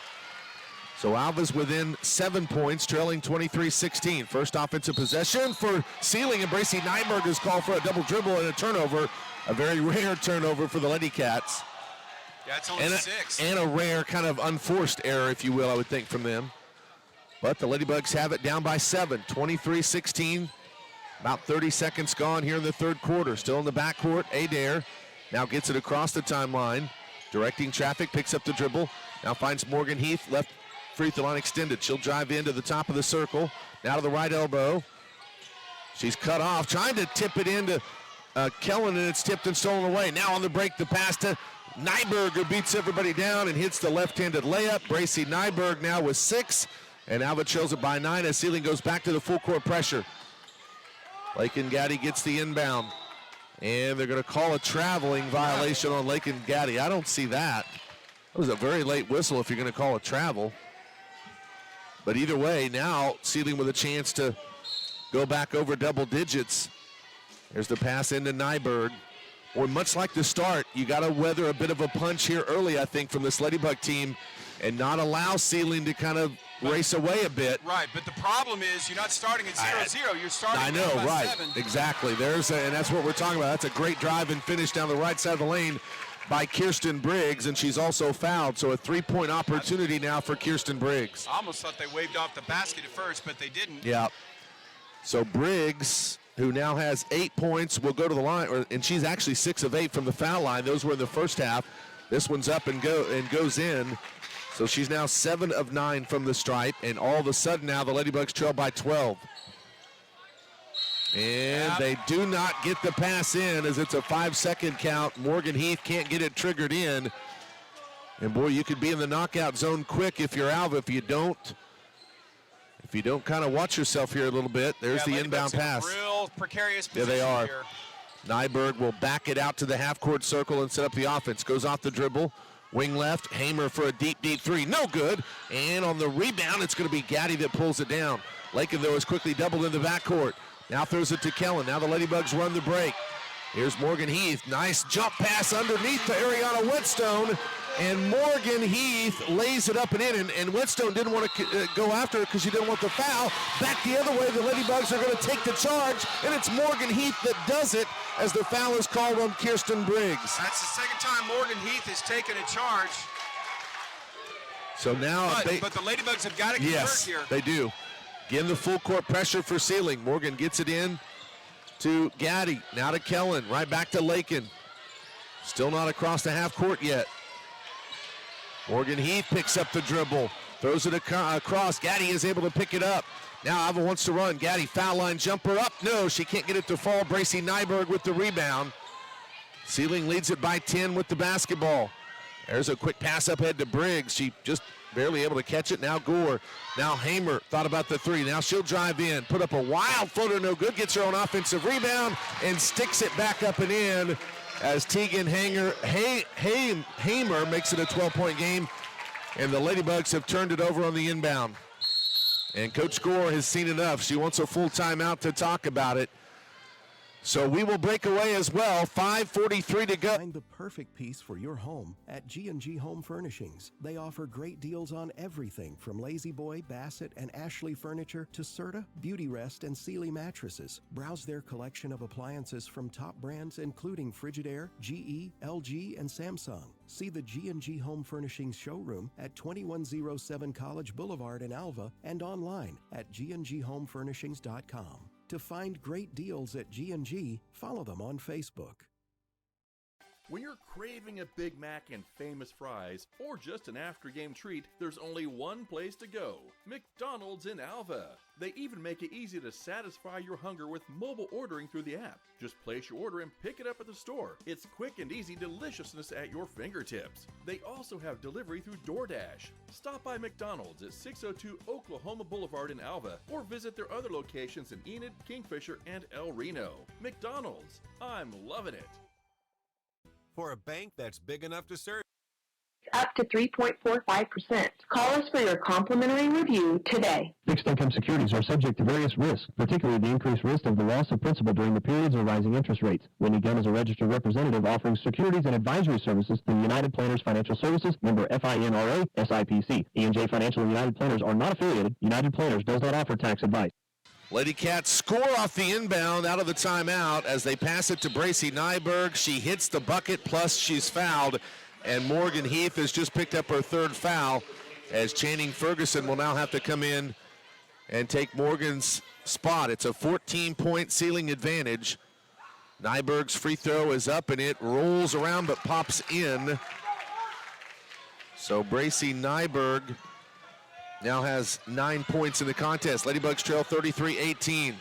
So Alva's within 7 points, trailing 23-16. First offensive possession for Seiling, and Bracy Nyberg is called for a double dribble and a turnover. A very rare turnover for the Lady Cats. Yeah, it's only 6. And a rare kind of unforced error, if you will, I would think, from them. But the Ladybugs have it down by 7, 23-16. About 30 seconds gone here in the third quarter. Still in the backcourt, Adair now gets it across the timeline. Directing traffic, picks up the dribble. Now finds Morgan Heath, left free throw line extended. She'll drive into the top of the circle. Now to the right elbow. She's cut off, trying to tip it into Kellen, and it's tipped and stolen away. Now on the break, the pass to Nyberg, who beats everybody down and hits the left-handed layup. Bracy Nyberg now with 6, and Alva trails it by 9 as Seiling goes back to the full court pressure. Lakin Gaddy gets the inbound, and they're going to call a traveling violation on Lakin Gaddy. I don't see that. That was a very late whistle if you're going to call a travel. But either way, now Seiling with a chance to go back over double digits. There's the pass into Nyberg. Or much like the start, you got to weather a bit of a punch here early, I think, from this Ladybug team and not allow Seiling to kind of race away a bit. Right, but the problem is you're not starting at 0-0. You're starting I know, at right. 7. Exactly. And that's what we're talking about. That's a great drive and finish down the right side of the lane by Kirsten Briggs, and she's also fouled. So a 3-point opportunity now for Kirsten Briggs. I almost thought they waved off the basket at first, but they didn't. Yeah. So Briggs, who now has 8 points, will go to the line, and she's actually 6 of 8 from the foul line. Those were in the first half. This one's up and goes in. So she's now 7 of 9 from the stripe, and all of a sudden now the Ladybugs trail by 12. And they do not get the pass in as it's a 5-second count. Morgan Heath can't get it triggered in. And boy, you could be in the knockout zone quick if you're Alva. If you don't kind of watch yourself here a little bit. There's the inbound pass. Real precarious position they are. here. Nyberg will back it out to the half-court circle and set up the offense. Goes off the dribble. Wing left, Hamer for a deep, deep 3. No good. And on the rebound, it's going to be Gaddy that pulls it down. Lakin, though, is quickly doubled in the backcourt. Now throws it to Kellen. Now the Ladybugs run the break. Here's Morgan Heath. Nice jump pass underneath to Ariana Whetstone. And Morgan Heath lays it up and in. And Whetstone didn't want to go after it because she didn't want the foul. Back the other way, the Ladybugs are going to take the charge. And it's Morgan Heath that does it as the foul is called on Kirsten Briggs. That's the second time Morgan Heath has taken a charge. So now but the Ladybugs have got to convert here. They do. Again, the full court pressure for Seiling. Morgan gets it in to Gaddy. Now to Kellen. Right back to Lakin. Still not across the half court yet. Morgan Heath picks up the dribble. Throws it across. Gaddy is able to pick it up. Now Alva wants to run. Gaddy, foul line jumper up. No, she can't get it to fall. Bracy Nyberg with the rebound. Seiling leads it by 10 with the basketball. There's a quick pass up ahead to Briggs. She just barely able to catch it. Now Gore. Now Hamer thought about the 3. Now she'll drive in. Put up a wild floater, no good. Gets her own offensive rebound and sticks it back up and in as Tegan Hamer makes it a 12-point game. And the Ladybugs have turned it over on the inbound. And Coach Gore has seen enough. She wants a full timeout to talk about it. So we will break away as well. 5:43 to go. Find the perfect piece for your home at G&G Home Furnishings. They offer great deals on everything from Lazy Boy, Bassett, and Ashley furniture to Serta, Beauty Rest, and Sealy mattresses. Browse their collection of appliances from top brands including Frigidaire, GE, LG, and Samsung. See the G&G Home Furnishings showroom at 2107 College Boulevard in Alva and online at gndhomefurnishings.com. To find great deals at G&G, follow them on Facebook. When you're craving a Big Mac and famous fries, or just an after-game treat, there's only one place to go: McDonald's in Alva. They even make it easy to satisfy your hunger with mobile ordering through the app. Just place your order and pick it up at the store. It's quick and easy deliciousness at your fingertips. They also have delivery through DoorDash. Stop by McDonald's at 602 Oklahoma Boulevard in Alva, or visit their other locations in Enid, Kingfisher, and El Reno. McDonald's, I'm loving it. For a bank that's big enough to serve up to 3.45%. Call us for your complimentary review today. Fixed income securities are subject to various risks, particularly the increased risk of the loss of principal during the periods of rising interest rates. Whitney Gunn is a registered representative offering securities and advisory services through United Planners Financial Services, member FINRA, SIPC. E&J Financial and United Planners are not affiliated. United Planners does not offer tax advice. Lady Cats score off the inbound out of the timeout as they pass it to Bracy Nyberg. She hits the bucket, plus she's fouled. And Morgan Heath has just picked up her third foul, as Channing Ferguson will now have to come in and take Morgan's spot. It's a 14-point Seiling advantage. Nyberg's free throw is up, and it rolls around but pops in. So Bracy Nyberg now has 9 points in the contest. Ladybugs trail 33-18.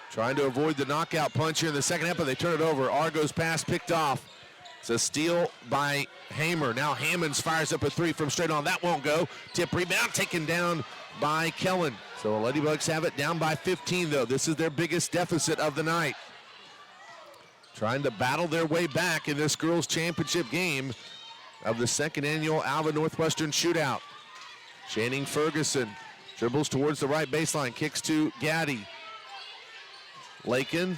Trying to avoid the knockout punch here in the second half, but they turn it over. Argo's pass picked off. It's a steal by Hamer. Now Hammonds fires up a three from straight on. That won't go. Tip rebound taken down by Kellen. So Ladybugs have it down by 15, though. This is their biggest deficit of the night. Trying to battle their way back in this girls' championship game of the second annual Alva Northwestern Shootout. Channing Ferguson dribbles towards the right baseline, kicks to Gaddy. Lakin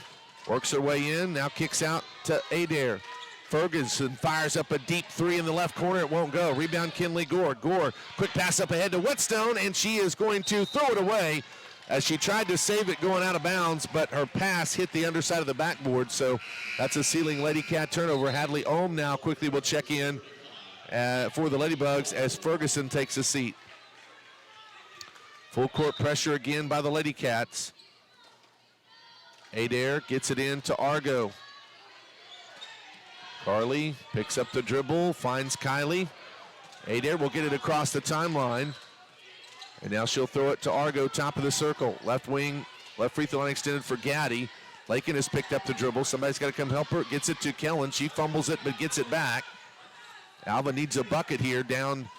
works her way in, now kicks out to Adair. Ferguson fires up a deep three in the left corner. It won't go. Rebound Kinley Gore. Gore, quick pass up ahead to Whetstone, and she is going to throw it away as she tried to save it going out of bounds, but her pass hit the underside of the backboard. So that's a Seiling Lady Cat turnover. Hadley Ohm now quickly will check in for the Ladybugs as Ferguson takes a seat. Full court pressure again by the Lady Cats. Adair gets it in to Argo. Carly picks up the dribble, finds Kylie. Adair will get it across the timeline. And now she'll throw it to Argo, top of the circle. Left wing, left free throw line extended for Gaddy. Lakin has picked up the dribble. Somebody's got to come help her. Gets it to Kellen. She fumbles it but gets it back. Alva needs a bucket here, down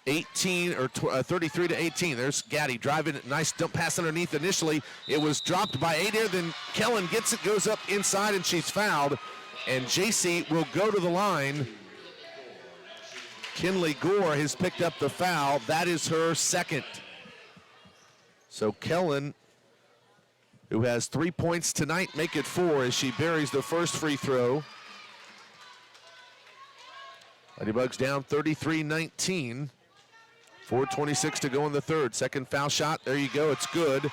18 or 33 to 18. There's Gaddy driving it. Nice dump pass underneath initially. It was dropped by Adair. Then Kellen gets it, goes up inside, and she's fouled. And JC will go to the line. Kinley Gore has picked up the foul. That is her second. So Kellen, who has 3 points tonight, make it 4 as she buries the first free throw. Ladybugs down 33-19. 4:26 to go in the third. Second foul shot. There you go. It's good.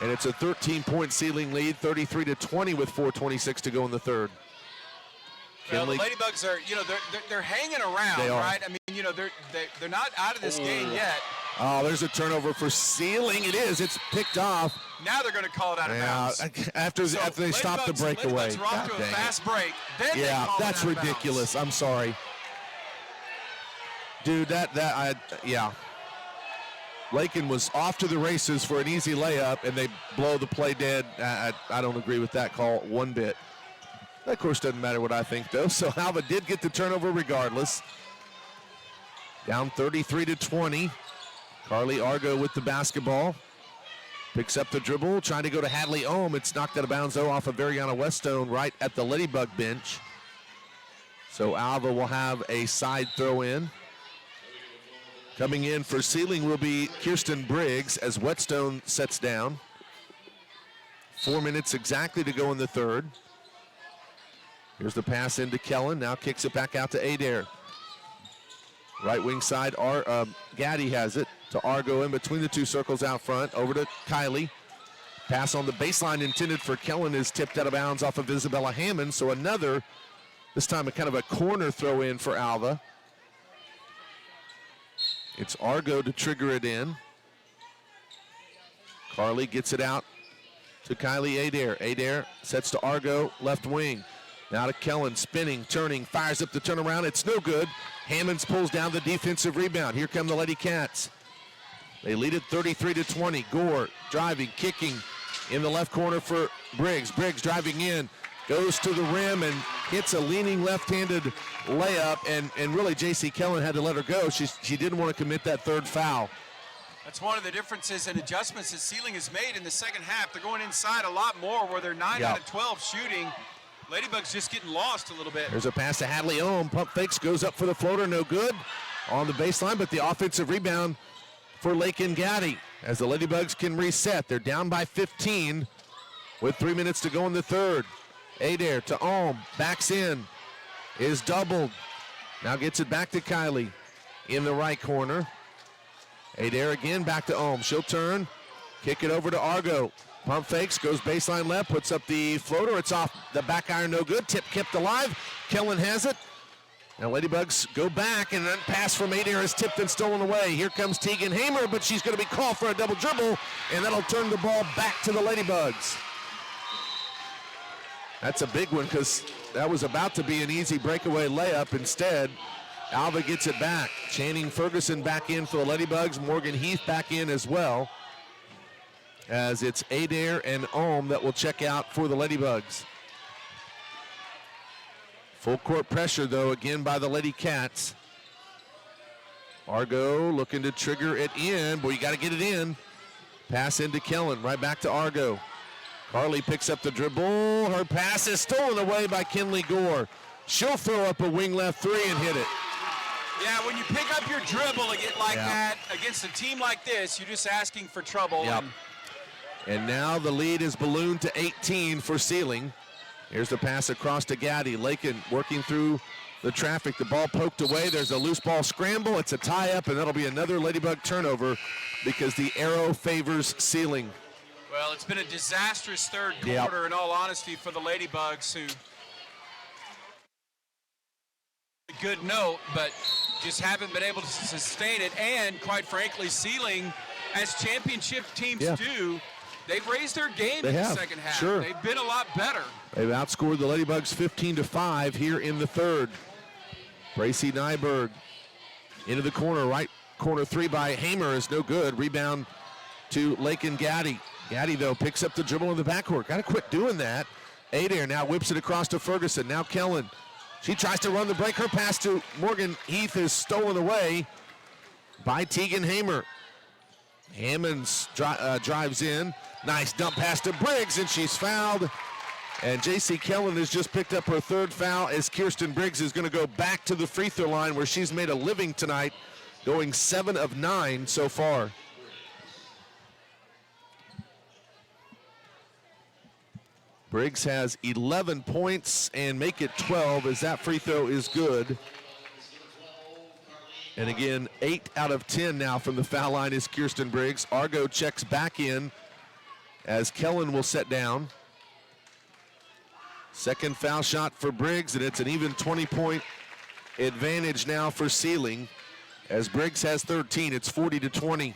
And it's a 13-point Seiling lead, 33-20 with 4:26 to go in the third. Well, the Ladybugs are, they're hanging around, right? I mean, they're not out of this game yet. Oh, there's a turnover for Seiling. It is. It's picked off. Now they're going to call it out of bounds. After they stop the breakaway. Ladybugs are off to a fast break. Then yeah, that's ridiculous. I'm sorry. Dude, yeah. Lakin was off to the races for an easy layup, and they blow the play dead. I don't agree with that call one bit. That, of course, doesn't matter what I think, though. So Alva did get the turnover regardless. Down 33-20. Carly Argo with the basketball. Picks up the dribble, trying to go to Hadley Ohm. It's knocked out of bounds, though, off of Ariana Whetstone right at the Ladybug bench. So Alva will have a side throw in. Coming in for Seiling will be Kirsten Briggs as Whetstone sets down. 4 minutes exactly to go in the third. Here's the pass into Kellen. Now kicks it back out to Adair. Right wing side, Gaddy has it to Argo in between the two circles out front. Over to Kylie. Pass on the baseline intended for Kellen is tipped out of bounds off of Isabella Hammond. So another, this time a kind of a corner throw in for Alva. It's Argo to trigger it in. Carly gets it out to Kylie Adair. Adair sets to Argo, left wing. Now to Kellen, spinning, turning, fires up the turnaround. It's no good. Hammonds pulls down the defensive rebound. Here come the Lady Cats. They lead it 33-20. Gore driving, kicking in the left corner for Briggs. Briggs driving in, goes to the rim and hits a leaning left-handed layup, and really J.C. Kellen had to let her go. She didn't want to commit that third foul. That's one of the differences and adjustments that Seiling has made in the second half. They're going inside a lot more where they're 9 out of 12 shooting. Ladybug's just getting lost a little bit. There's a pass to Hadley Ohm. Pump fakes, goes up for the floater, no good on the baseline, but the offensive rebound for Lakin Gaddy as the Ladybugs can reset. They're down by 15 with 3 minutes to go in the third. Adair to Ohm, backs in, is doubled. Now gets it back to Kylie in the right corner. Adair again, back to Ohm. She'll turn, kick it over to Argo. Pump fakes, goes baseline left, puts up the floater. It's off the back iron, no good. Tip kept alive. Kellen has it. Now Ladybugs go back, and then pass from Adair is tipped and stolen away. Here comes Tegan Hamer, but she's going to be called for a double dribble, and that'll turn the ball back to the Ladybugs. That's a big one because that was about to be an easy breakaway layup. Instead, Alva gets it back. Channing Ferguson back in for the Ladybugs. Morgan Heath back in as well, as it's Adair and Ohm that will check out for the Ladybugs. Full court pressure, though, again by the Lady Cats. Argo looking to trigger it in. Boy, you got to get it in. Pass into Kellen, right back to Argo. Carly picks up the dribble. Her pass is stolen away by Kinley Gore. She'll throw up a wing left three and hit it. Yeah, when you pick up your dribble like that against a team like this, you're just asking for trouble. Yep. And now the lead is ballooned to 18 for Seiling. Here's the pass across to Gaddy. Lakin working through the traffic. The ball poked away. There's a loose ball scramble. It's a tie-up, and that'll be another Ladybug turnover because the arrow favors Seiling. Well, it's been a disastrous third quarter, in all honesty, for the Ladybugs, who a good note, but just haven't been able to sustain it. And quite frankly, Seiling, as championship teams do, they've raised their game in the second half. Sure. They've been a lot better. They've outscored the Ladybugs 15-5 here in the third. Bracy Nyberg into the corner, right corner three by Hamer is no good. Rebound to Lakin Gaddy. Gaddy, though, picks up the dribble in the backcourt. Got to quit doing that. Adair now whips it across to Ferguson. Now Kellen. She tries to run the break. Her pass to Morgan Heath is stolen away by Tegan Hamer. Hammonds drives in. Nice dump pass to Briggs, and she's fouled. And J.C. Kellen has just picked up her third foul as Kirsten Briggs is going to go back to the free throw line where she's made a living tonight, going 7 of 9 so far. Briggs has 11 points and make it 12 as that free throw is good. And again, 8 out of 10 now from the foul line is Kirsten Briggs. Argo checks back in as Kellen will set down. Second foul shot for Briggs, and it's an even 20-point advantage now for Seiling. As Briggs has 13, it's 40-20.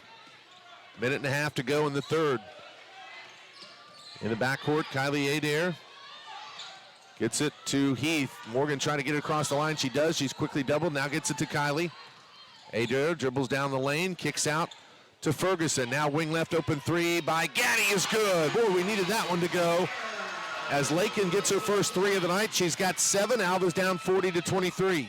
Minute and a half to go in the third. In the backcourt, Kylie Adair gets it to Heath. Morgan trying to get it across the line. She does. She's quickly doubled. Now gets it to Kylie. Adair dribbles down the lane, kicks out to Ferguson. Now wing left open three by Gaddy is good. Boy, we needed that one to go. As Lakin gets her first three of the night, she's got 7. Alva's down 40-23.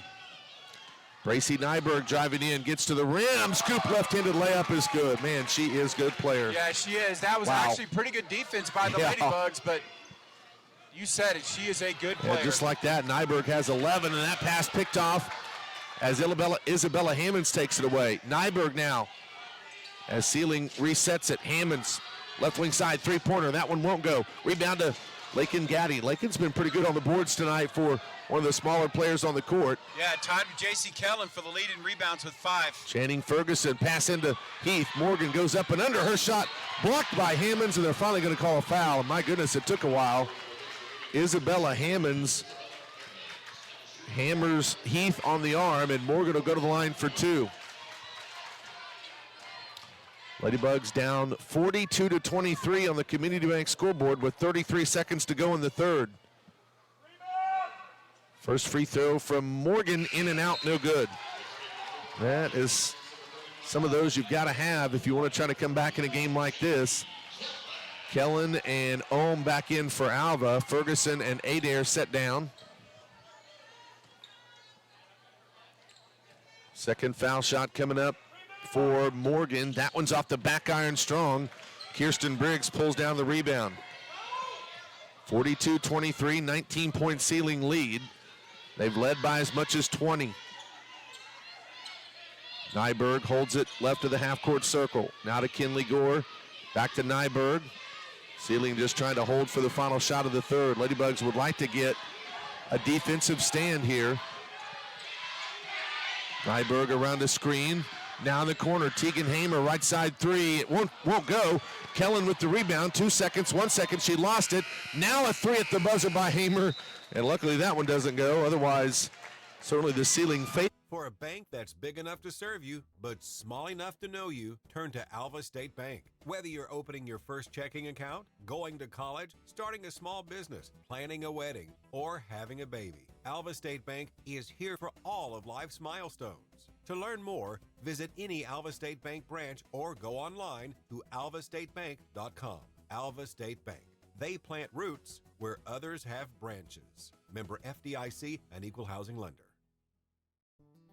Bracy Nyberg driving in, gets to the rim. Scoop left-handed layup is good. Man, she is a good player. Yeah, she is. That was actually pretty good defense by the Ladybugs, but you said it. She is a good player. Yeah, just like that, Nyberg has 11, and that pass picked off as Isabella Hammonds takes it away. Nyberg now, as Seiling resets it. Hammonds, left wing side, three-pointer. That one won't go. Rebound to Lakin Gaddy. Lakin's been pretty good on the boards tonight for one of the smaller players on the court. Yeah, tied with J.C. Kellen for the lead in rebounds with 5. Channing Ferguson, pass into Heath. Morgan goes up and under. Her shot blocked by Hammonds, and they're finally going to call a foul. And my goodness, it took a while. Isabella Hammonds hammers Heath on the arm, and Morgan will go to the line for 2. Ladybugs down 42-23 on the Community Bank scoreboard with 33 seconds to go in the third. First free throw from Morgan, in and out, no good. That is some of those you've got to have if you want to try to come back in a game like this. Kellen and Ohm back in for Alva. Ferguson and Adair set down. Second foul shot coming up for Morgan. That one's off the back iron strong. Kirsten Briggs pulls down the rebound. 42-23, 19-point Seiling lead. They've led by as much as 20. Nyberg holds it left of the half-court circle. Now to Kinley Gore. Back to Nyberg. Seiling just trying to hold for the final shot of the third. Ladybugs would like to get a defensive stand here. Nyberg around the screen. Now in the corner, Tegan Hamer, right side three. It won't go. Kellen with the rebound. 2 seconds, 1 second. She lost it. Now a three at the buzzer by Hamer. And luckily that one doesn't go. Otherwise, certainly the Seiling fate. For a bank that's big enough to serve you, but small enough to know you, turn to Alva State Bank. Whether you're opening your first checking account, going to college, starting a small business, planning a wedding, or having a baby, Alva State Bank is here for all of life's milestones. To learn more, visit any Alva State Bank branch or go online to alvastatebank.com. Alva State Bank. They plant roots where others have branches. Member FDIC, an equal housing lender.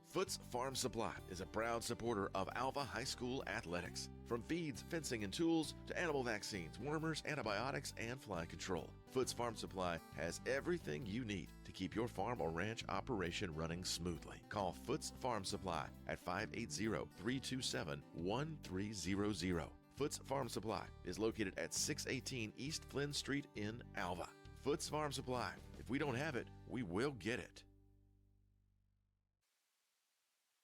Foots Farm Supply is a proud supporter of Alva High School athletics. From feeds, fencing, and tools to animal vaccines, wormers, antibiotics, and fly control, Foots Farm Supply has everything you need to keep your farm or ranch operation running smoothly. Call Foots Farm Supply at 580-327-1300. Foots Farm Supply is located at 618 East Flynn Street in Alva. Foots Farm Supply. If we don't have it, we will get it.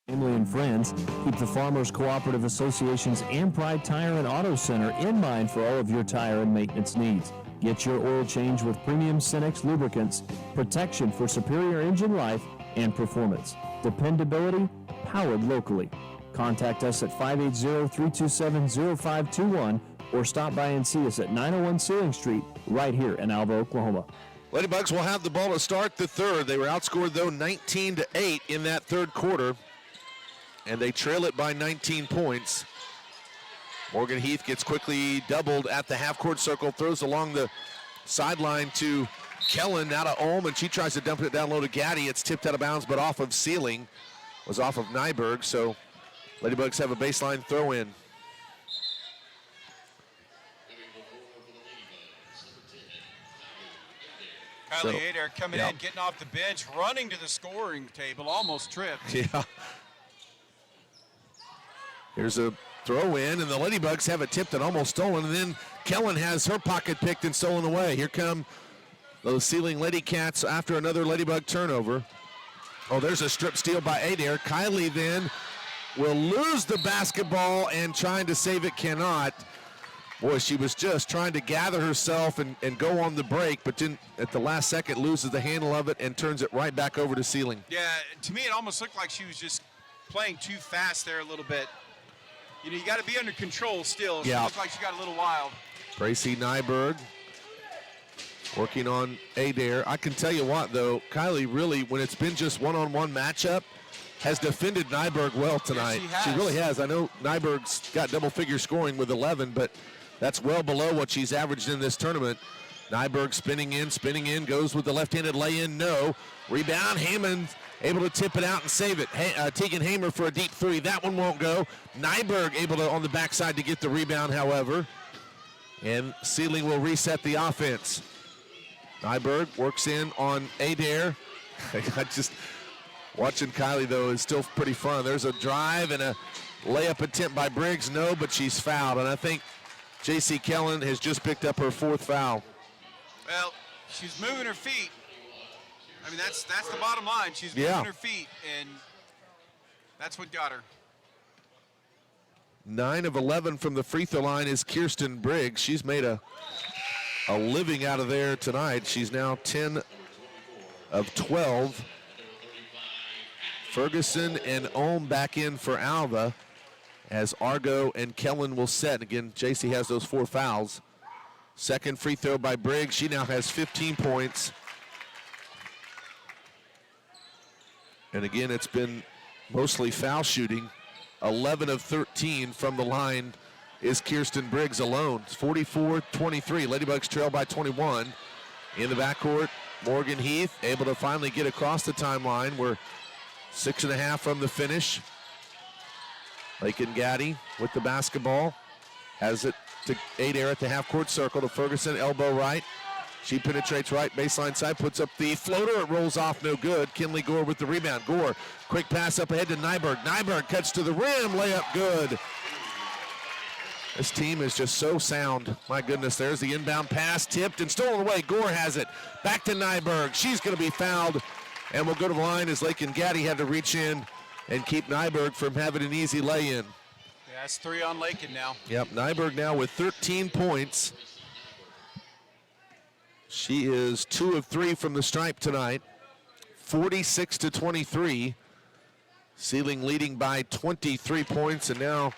Family and friends, keep the Farmers Cooperative Association's and Pride Tire and Auto Center in mind for all of your tire and maintenance needs. Get your oil change with premium Cenex lubricants, protection for superior engine life and performance. Dependability, powered locally. Contact us at 580-327-0521 or stop by and see us at 901 Seiling Street right here in Alva, Oklahoma. Ladybugs will have the ball to start the third. They were outscored, though, 19-8 in that third quarter, and they trail it by 19 points. Morgan Heath gets quickly doubled at the half-court circle, throws along the sideline to Kellen, now to Ohm, and she tries to dump it down low to Gaddy. It's tipped out of bounds, but off of Seiling. Was off of Nyberg, so Ladybugs have a baseline throw-in. Kylie Adair coming in, getting off the bench, running to the scoring table, almost tripped. Yeah. Here's a throw in, and the Ladybugs have it tipped and almost stolen, and then Kellen has her pocket picked and stolen away. Here come those Seiling Lady Cats after another Ladybug turnover. Oh, there's a strip steal by Adair. Kylie then will lose the basketball, and trying to save it cannot. Boy, she was just trying to gather herself and go on the break, but then at the last second loses the handle of it and turns it right back over to Seiling. Yeah, to me it almost looked like she was just playing too fast there a little bit. You know, you got to be under control still. She looked like she got a little wild. Gracie Nyberg working on Adair. I can tell you what, though, Kylie really, when it's been just one-on-one matchup, has defended Nyberg well tonight. Yes, she really has. I know Nyberg's got double-figure scoring with 11, but that's well below what she's averaged in this tournament. Nyberg spinning in, goes with the left-handed lay-in, no. Rebound, Hammond able to tip it out and save it. Tegan Hamer for a deep three. That one won't go. Nyberg able to, on the backside, to get the rebound, however. And Seiling will reset the offense. Nyberg works in on Adair. Watching Kylie, though, is still pretty fun. There's a drive and a layup attempt by Briggs. No, but she's fouled. And I think J.C. Kellen has just picked up her fourth foul. Well, she's moving her feet. I mean, that's the bottom line. She's moving her feet, and that's what got her. 9 of 11 from the free throw line is Kirsten Briggs. She's made a living out of there tonight. She's now 10 of 12. Ferguson and Ohm back in for Alva as Argo and Kellen will set. Again, JC has those 4 fouls. Second free throw by Briggs. She now has 15 points. And again, it's been mostly foul shooting. 11 of 13 from the line is Kirsten Briggs alone. It's 44-23. Ladybugs trail by 21. In the backcourt, Morgan Heath able to finally get across the timeline. We're 6.5 from the finish. Lakin Gaddy with the basketball. Has it to Adair at the half-court circle to Ferguson, elbow right. She penetrates right, baseline side, puts up the floater. It rolls off, no good. Kinley Gore with the rebound. Gore, quick pass up ahead to Nyberg. Nyberg cuts to the rim, layup good. This team is just so sound. My goodness, there's the inbound pass, tipped and stolen away. Gore has it. Back to Nyberg. She's going to be fouled, and will go to the line as Lakin Gaddy had to reach in and keep Nyberg from having an easy lay-in. Yeah, that's 3 on Lakin now. Yep, Nyberg now with 13 points. She is 2 of 3 from the stripe tonight. 46-23. Seiling leading by 23 points, and now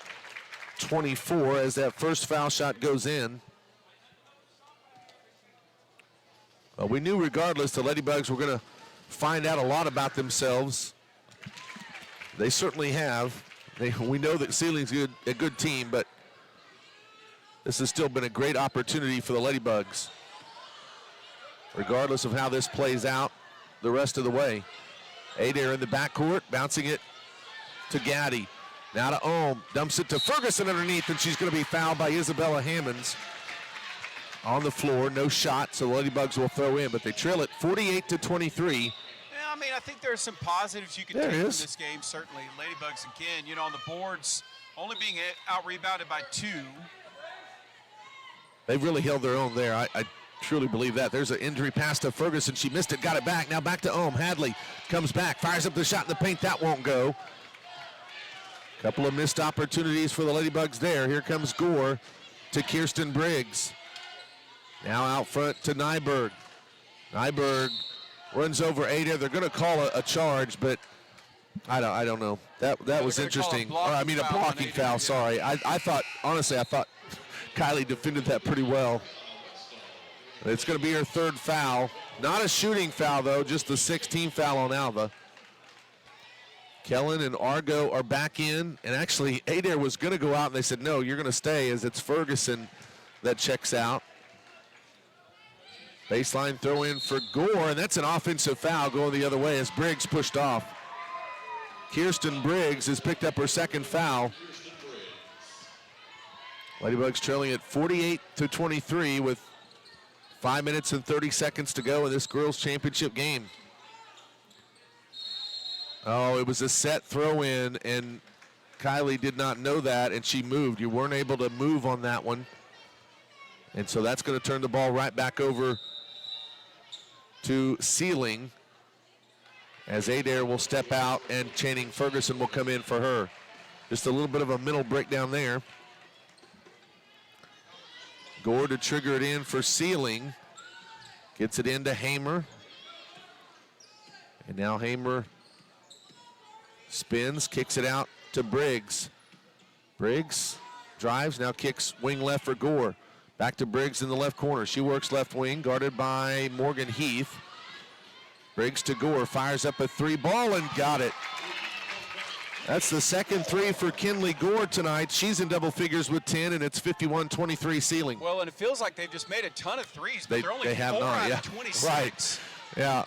24 as that first foul shot goes in. Well, we knew regardless the Ladybugs were going to find out a lot about themselves. They certainly have. We know that Seiling's a good team, but this has still been a great opportunity for the Ladybugs, regardless of how this plays out the rest of the way. Adair in the backcourt, bouncing it to Gaddy. Now to Ohm, dumps it to Ferguson underneath, and she's going to be fouled by Isabella Hammonds. On the floor, no shot, so the Ladybugs will throw in, but they trail it 48-23. Yeah, I mean, I think there's some positives you can take from this game, certainly. Ladybugs again, you know, on the boards, only being out-rebounded by 2. They've really held their own there. I truly believe that. There's an injury pass to Ferguson. She missed it, got it back. Now back to Ohm. Hadley comes back, fires up the shot in the paint. That won't go. Couple of missed opportunities for the Ladybugs there. Here comes Gore to Kirsten Briggs. Now out front to Nyberg. Nyberg runs over Adair. They're going to call a charge, but I don't know. That was interesting. A blocking foul. Sorry. I thought Kylie defended that pretty well. It's going to be her 3rd foul. Not a shooting foul, though, just the 16th foul on Alva. Kellen and Argo are back in, and actually Adair was going to go out, and they said, no, you're going to stay, as it's Ferguson that checks out. Baseline throw in for Gore, and that's an offensive foul going the other way as Briggs pushed off. Kirsten Briggs has picked up her 2nd foul. Ladybugs trailing at 48-23 with 5 minutes and 30 seconds to go in this girls' championship game. Oh, it was a set throw in, and Kylie did not know that, and she moved. You weren't able to move on that one. And so that's going to turn the ball right back over to Seiling as Adair will step out and Channing Ferguson will come in for her. Just a little bit of a mental breakdown there. Gore to trigger it in for Seiling. Gets it into Hamer. And now Hamer spins, kicks it out to Briggs. Briggs drives, now kicks wing left for Gore. Back to Briggs in the left corner. She works left wing, guarded by Morgan Heath. Briggs to Gore, fires up a 3 ball and got it. That's the 2nd 3 for Kinley Gore tonight. She's in double figures with 10, and it's 51-23 Seiling. Well, and it feels like they've just made a ton of threes, but they're only 4 out of 26. Right, yeah.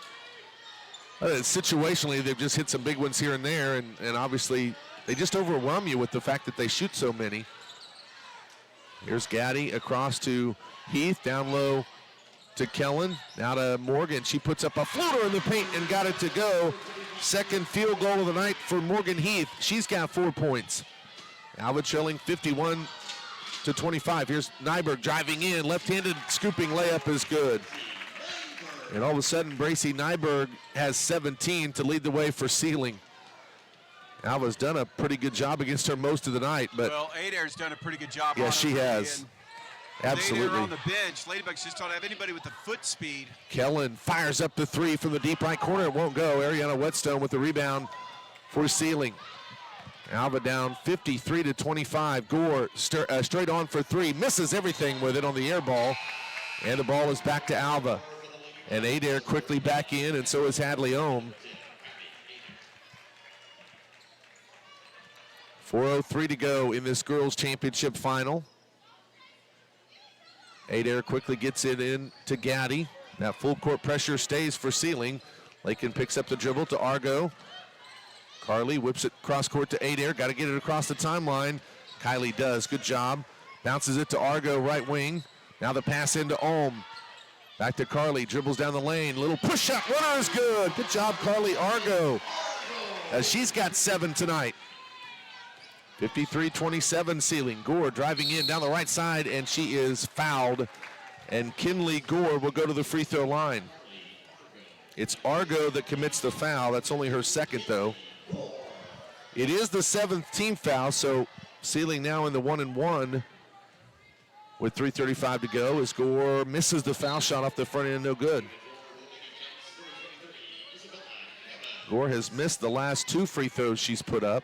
Situationally, they've just hit some big ones here and there, and obviously they just overwhelm you with the fact that they shoot so many. Here's Gaddy across to Heath, down low to Kellen, now to Morgan. She puts up a floater in the paint and got it to go. 2nd field goal of the night for Morgan Heath. She's got 4 points. Alva trailing 51-25. Here's Nyberg driving in, left-handed scooping layup is good. And all of a sudden, Bracy Nyberg has 17 to lead the way for Seiling. Alva's done a pretty good job against her most of the night, but well, Adair's done a pretty good job. Yeah, she has. Absolutely. Adair on the bench. Ladybugs just don't have anybody with the foot speed. Kellen fires up the 3 from the deep right corner. It won't go. Ariana Whetstone with the rebound for Seiling. Alva down 53-25. Gore straight on for 3. Misses everything with it on the air ball. And the ball is back to Alva. And Adair quickly back in, and so is Hadley Ohm. 4:03 to go in this girls' championship final. Adair quickly gets it in to Gaddy. That full court pressure stays for Seiling. Lakin picks up the dribble to Argo. Carly whips it cross court to Adair. Got to get it across the timeline. Kylie does. Good job. Bounces it to Argo, right wing. Now the pass into Ohm. Back to Carly. Dribbles down the lane. Little push shot. Runner is good. Good job, Carly Argo. As she's got 7 tonight. 53-27 Seiling. Gore driving in down the right side, and she is fouled. And Kinley Gore will go to the free throw line. It's Argo that commits the foul. That's only her second, though. It is the 7th team foul, so Seiling now in the 1-and-1 with 3:35 to go as Gore misses the foul shot off the front end, no good. Gore has missed the last 2 free throws she's put up.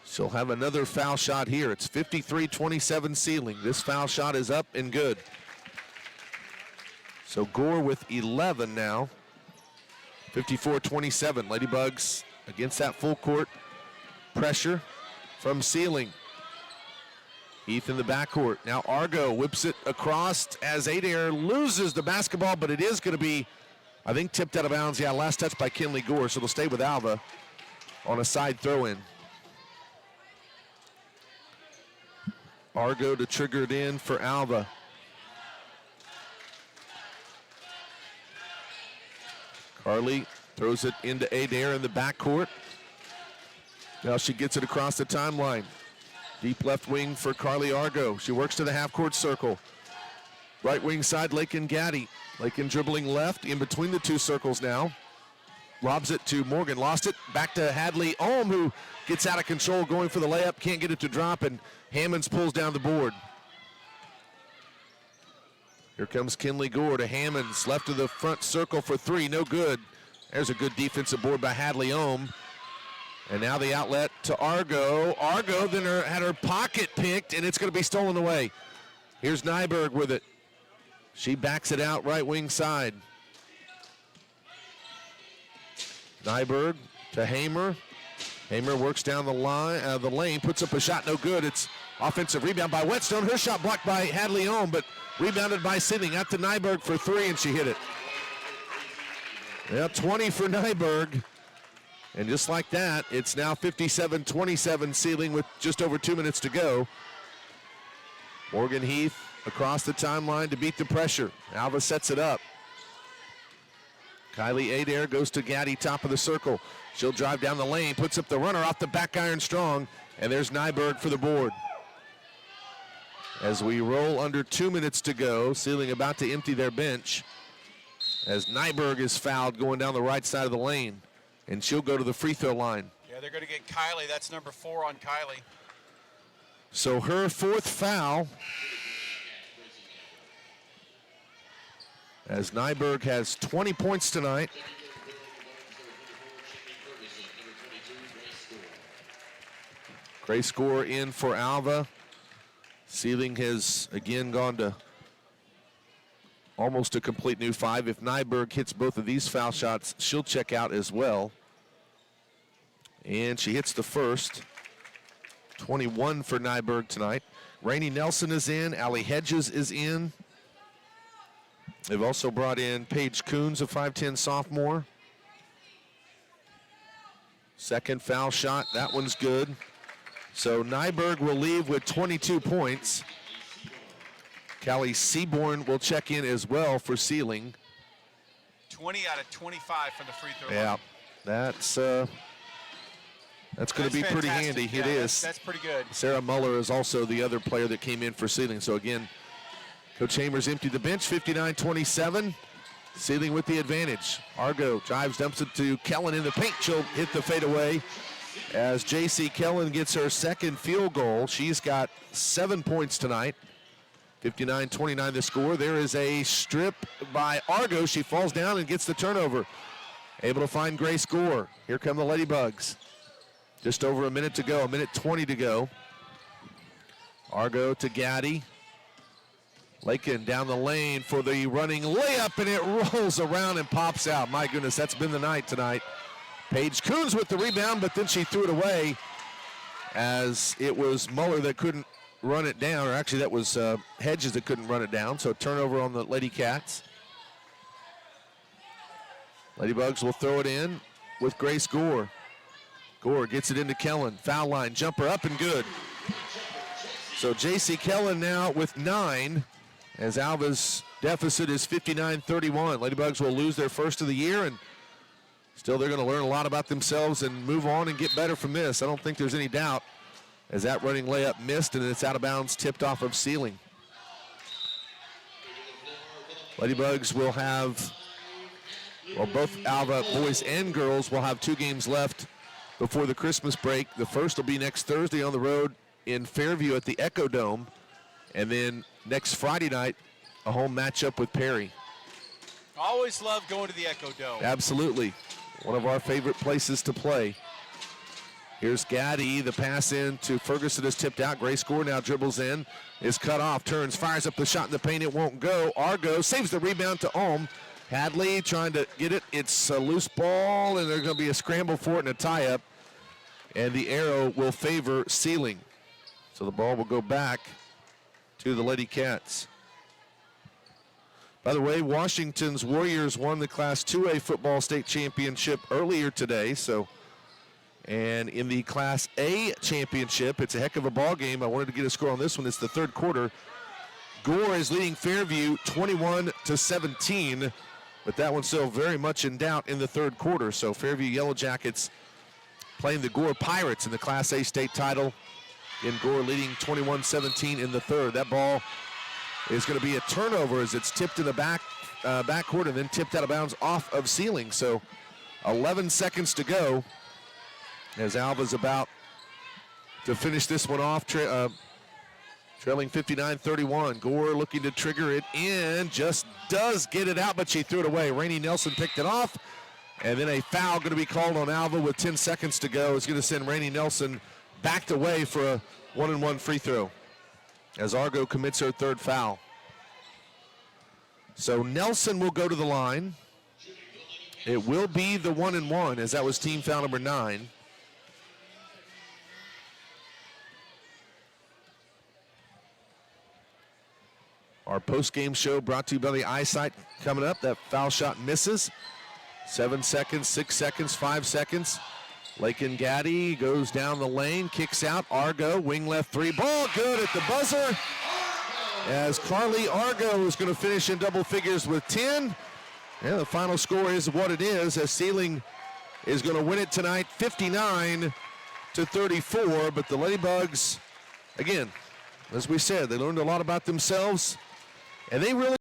She'll have another foul shot here. It's 53-27 Seiling. This foul shot is up and good. So Gore with 11 now. 54-27. Ladybugs against that full court pressure from Seiling. Heath in the backcourt. Now Argo whips it across as Adair loses the basketball, but it is going to be, I think, tipped out of bounds. Yeah, last touch by Kinley Gore, so it'll stay with Alva on a side throw-in. Argo to trigger it in for Alva. Carly throws it into Adair in the backcourt. Now she gets it across the timeline. Deep left wing for Carly Argo. She works to the half-court circle. Right wing side, Lakin Gaddy. Lakin dribbling left in between the 2 circles now. Lobs it to Morgan, lost it. Back to Hadley Ohm, who gets out of control going for the layup. Can't get it to drop, and Hammonds pulls down the board. Here comes Kinley Gore to Hammonds, left of the front circle for 3, no good. There's a good defensive board by Hadley Ohm. And now the outlet to Argo. Argo then had her pocket picked, and it's going to be stolen away. Here's Nyberg with it. She backs it out right wing side. Nyberg to Hamer. Hamer works down the lane, puts up a shot, no good. It's offensive rebound by Whetstone. Her shot blocked by Hadley Ohm, but rebounded by Seiling. Out to Nyberg for 3, and she hit it. Yeah, 20 for Nyberg. And just like that, it's now 57-27 Seiling with just over 2 minutes to go. Morgan Heath across the timeline to beat the pressure. Alva sets it up. Kylie Adair goes to Gaddy, top of the circle. She'll drive down the lane, puts up the runner off the back iron strong, and there's Nyberg for the board. As we roll under 2 minutes to go, Seiling about to empty their bench as Nyberg is fouled going down the right side of the lane, and she'll go to the free throw line. Yeah, they're going to get Kylie. That's number 4 on Kylie. So her 4th foul, as Nyberg has 20 points tonight. Great score in for Alva. Seiling has again gone to almost a complete new 5. If Nyberg hits both of these foul shots, she'll check out as well. And she hits the first. 21 for Nyberg tonight. Rainey Nelson is in. Allie Hedges is in. They've also brought in Paige Coons, a 5'10 sophomore. Second foul shot, that one's good. So Nyberg will leave with 22 points. Callie Seaborn will check in as well for Seiling. 20 out of 25 from the free throw line. Yeah, that's going to be pretty handy. Yeah, it is. That's pretty good. Sarah Muller is also the other player that came in for Seiling. So again, Coach Hamers emptied the bench, 59-27. Seiling with the advantage. Argo drives, dumps it to Kellen in the paint. She'll hit the fadeaway as J.C. Kellen gets her second field goal. She's got 7 points tonight. 59-29 the score. There is a strip by Argo. She falls down and gets the turnover. Able to find Grace Gore. Here come the Ladybugs. Just over a minute to go, 1:20 to go. Argo to Gaddy. Lakin down the lane for the running layup, and it rolls around and pops out. My goodness, that's been the night tonight. Paige Coons with the rebound, but then she threw it away as it was Muller that couldn't run it down, or actually that was Hedges that couldn't run it down. So turnover on the Lady Cats. Ladybugs will throw it in with Grace Gore. Gore gets it into Kellen. Foul line, jumper up and good. So J.C. Kellen now with 9 as Alva's deficit is 59-31. Ladybugs will lose their first of the year, and still they're going to learn a lot about themselves and move on and get better from this. I don't think there's any doubt as that running layup missed and it's out of bounds, tipped off of Seiling. Ladybugs will have, well, both Alva boys and girls will have 2 games left before the Christmas break. The first will be next Thursday on the road in Fairview at the Echo Dome, and then next Friday night, a home matchup with Perry. Always love going to the Echo Dome. Absolutely. One of our favorite places to play. Here's Gaddy. The pass in to Ferguson is tipped out. Grace Gore now dribbles in. Is cut off. Turns. Fires up the shot in the paint. It won't go. Argo saves the rebound to Ohm. Hadley trying to get it. It's a loose ball, and there's going to be a scramble for it and a tie-up. And the arrow will favor Seiling. So the ball will go back to the Lady Cats. By the way, Washington's Warriors won the Class 2A football state championship earlier today. And in the Class A championship, it's a heck of a ball game. I wanted to get a score on this one. It's the third quarter. Gore is leading Fairview 21-17, but that one's still very much in doubt in the third quarter. So Fairview Yellow Jackets playing the Gore Pirates in the Class A state title. And Gore leading 21-17 in the third. That ball is going to be a turnover as it's tipped in the backcourt and then tipped out of bounds off of Seiling. So 11 seconds to go as Alva's about to finish this one off, trailing 59-31. Gore looking to trigger it in, just does get it out, but she threw it away. Rainey Nelson picked it off, and then a foul going to be called on Alva with 10 seconds to go. It's going to send Rainey Nelson backed away for a 1-and-1 free throw as Argo commits her third foul. So Nelson will go to the line. It will be the 1-and-1 as that was team foul number 9. Our post-game show brought to you by the Eyesight coming up. That foul shot misses. 7 seconds, 6 seconds, 5 seconds. Lakin Gaddy goes down the lane, kicks out. Argo, wing left 3, ball good at the buzzer. As Carly Argo is going to finish in double figures with 10. And the final score is what it is, as Seiling is going to win it tonight 59-34. But the Ladybugs, again, as we said, they learned a lot about themselves, and they really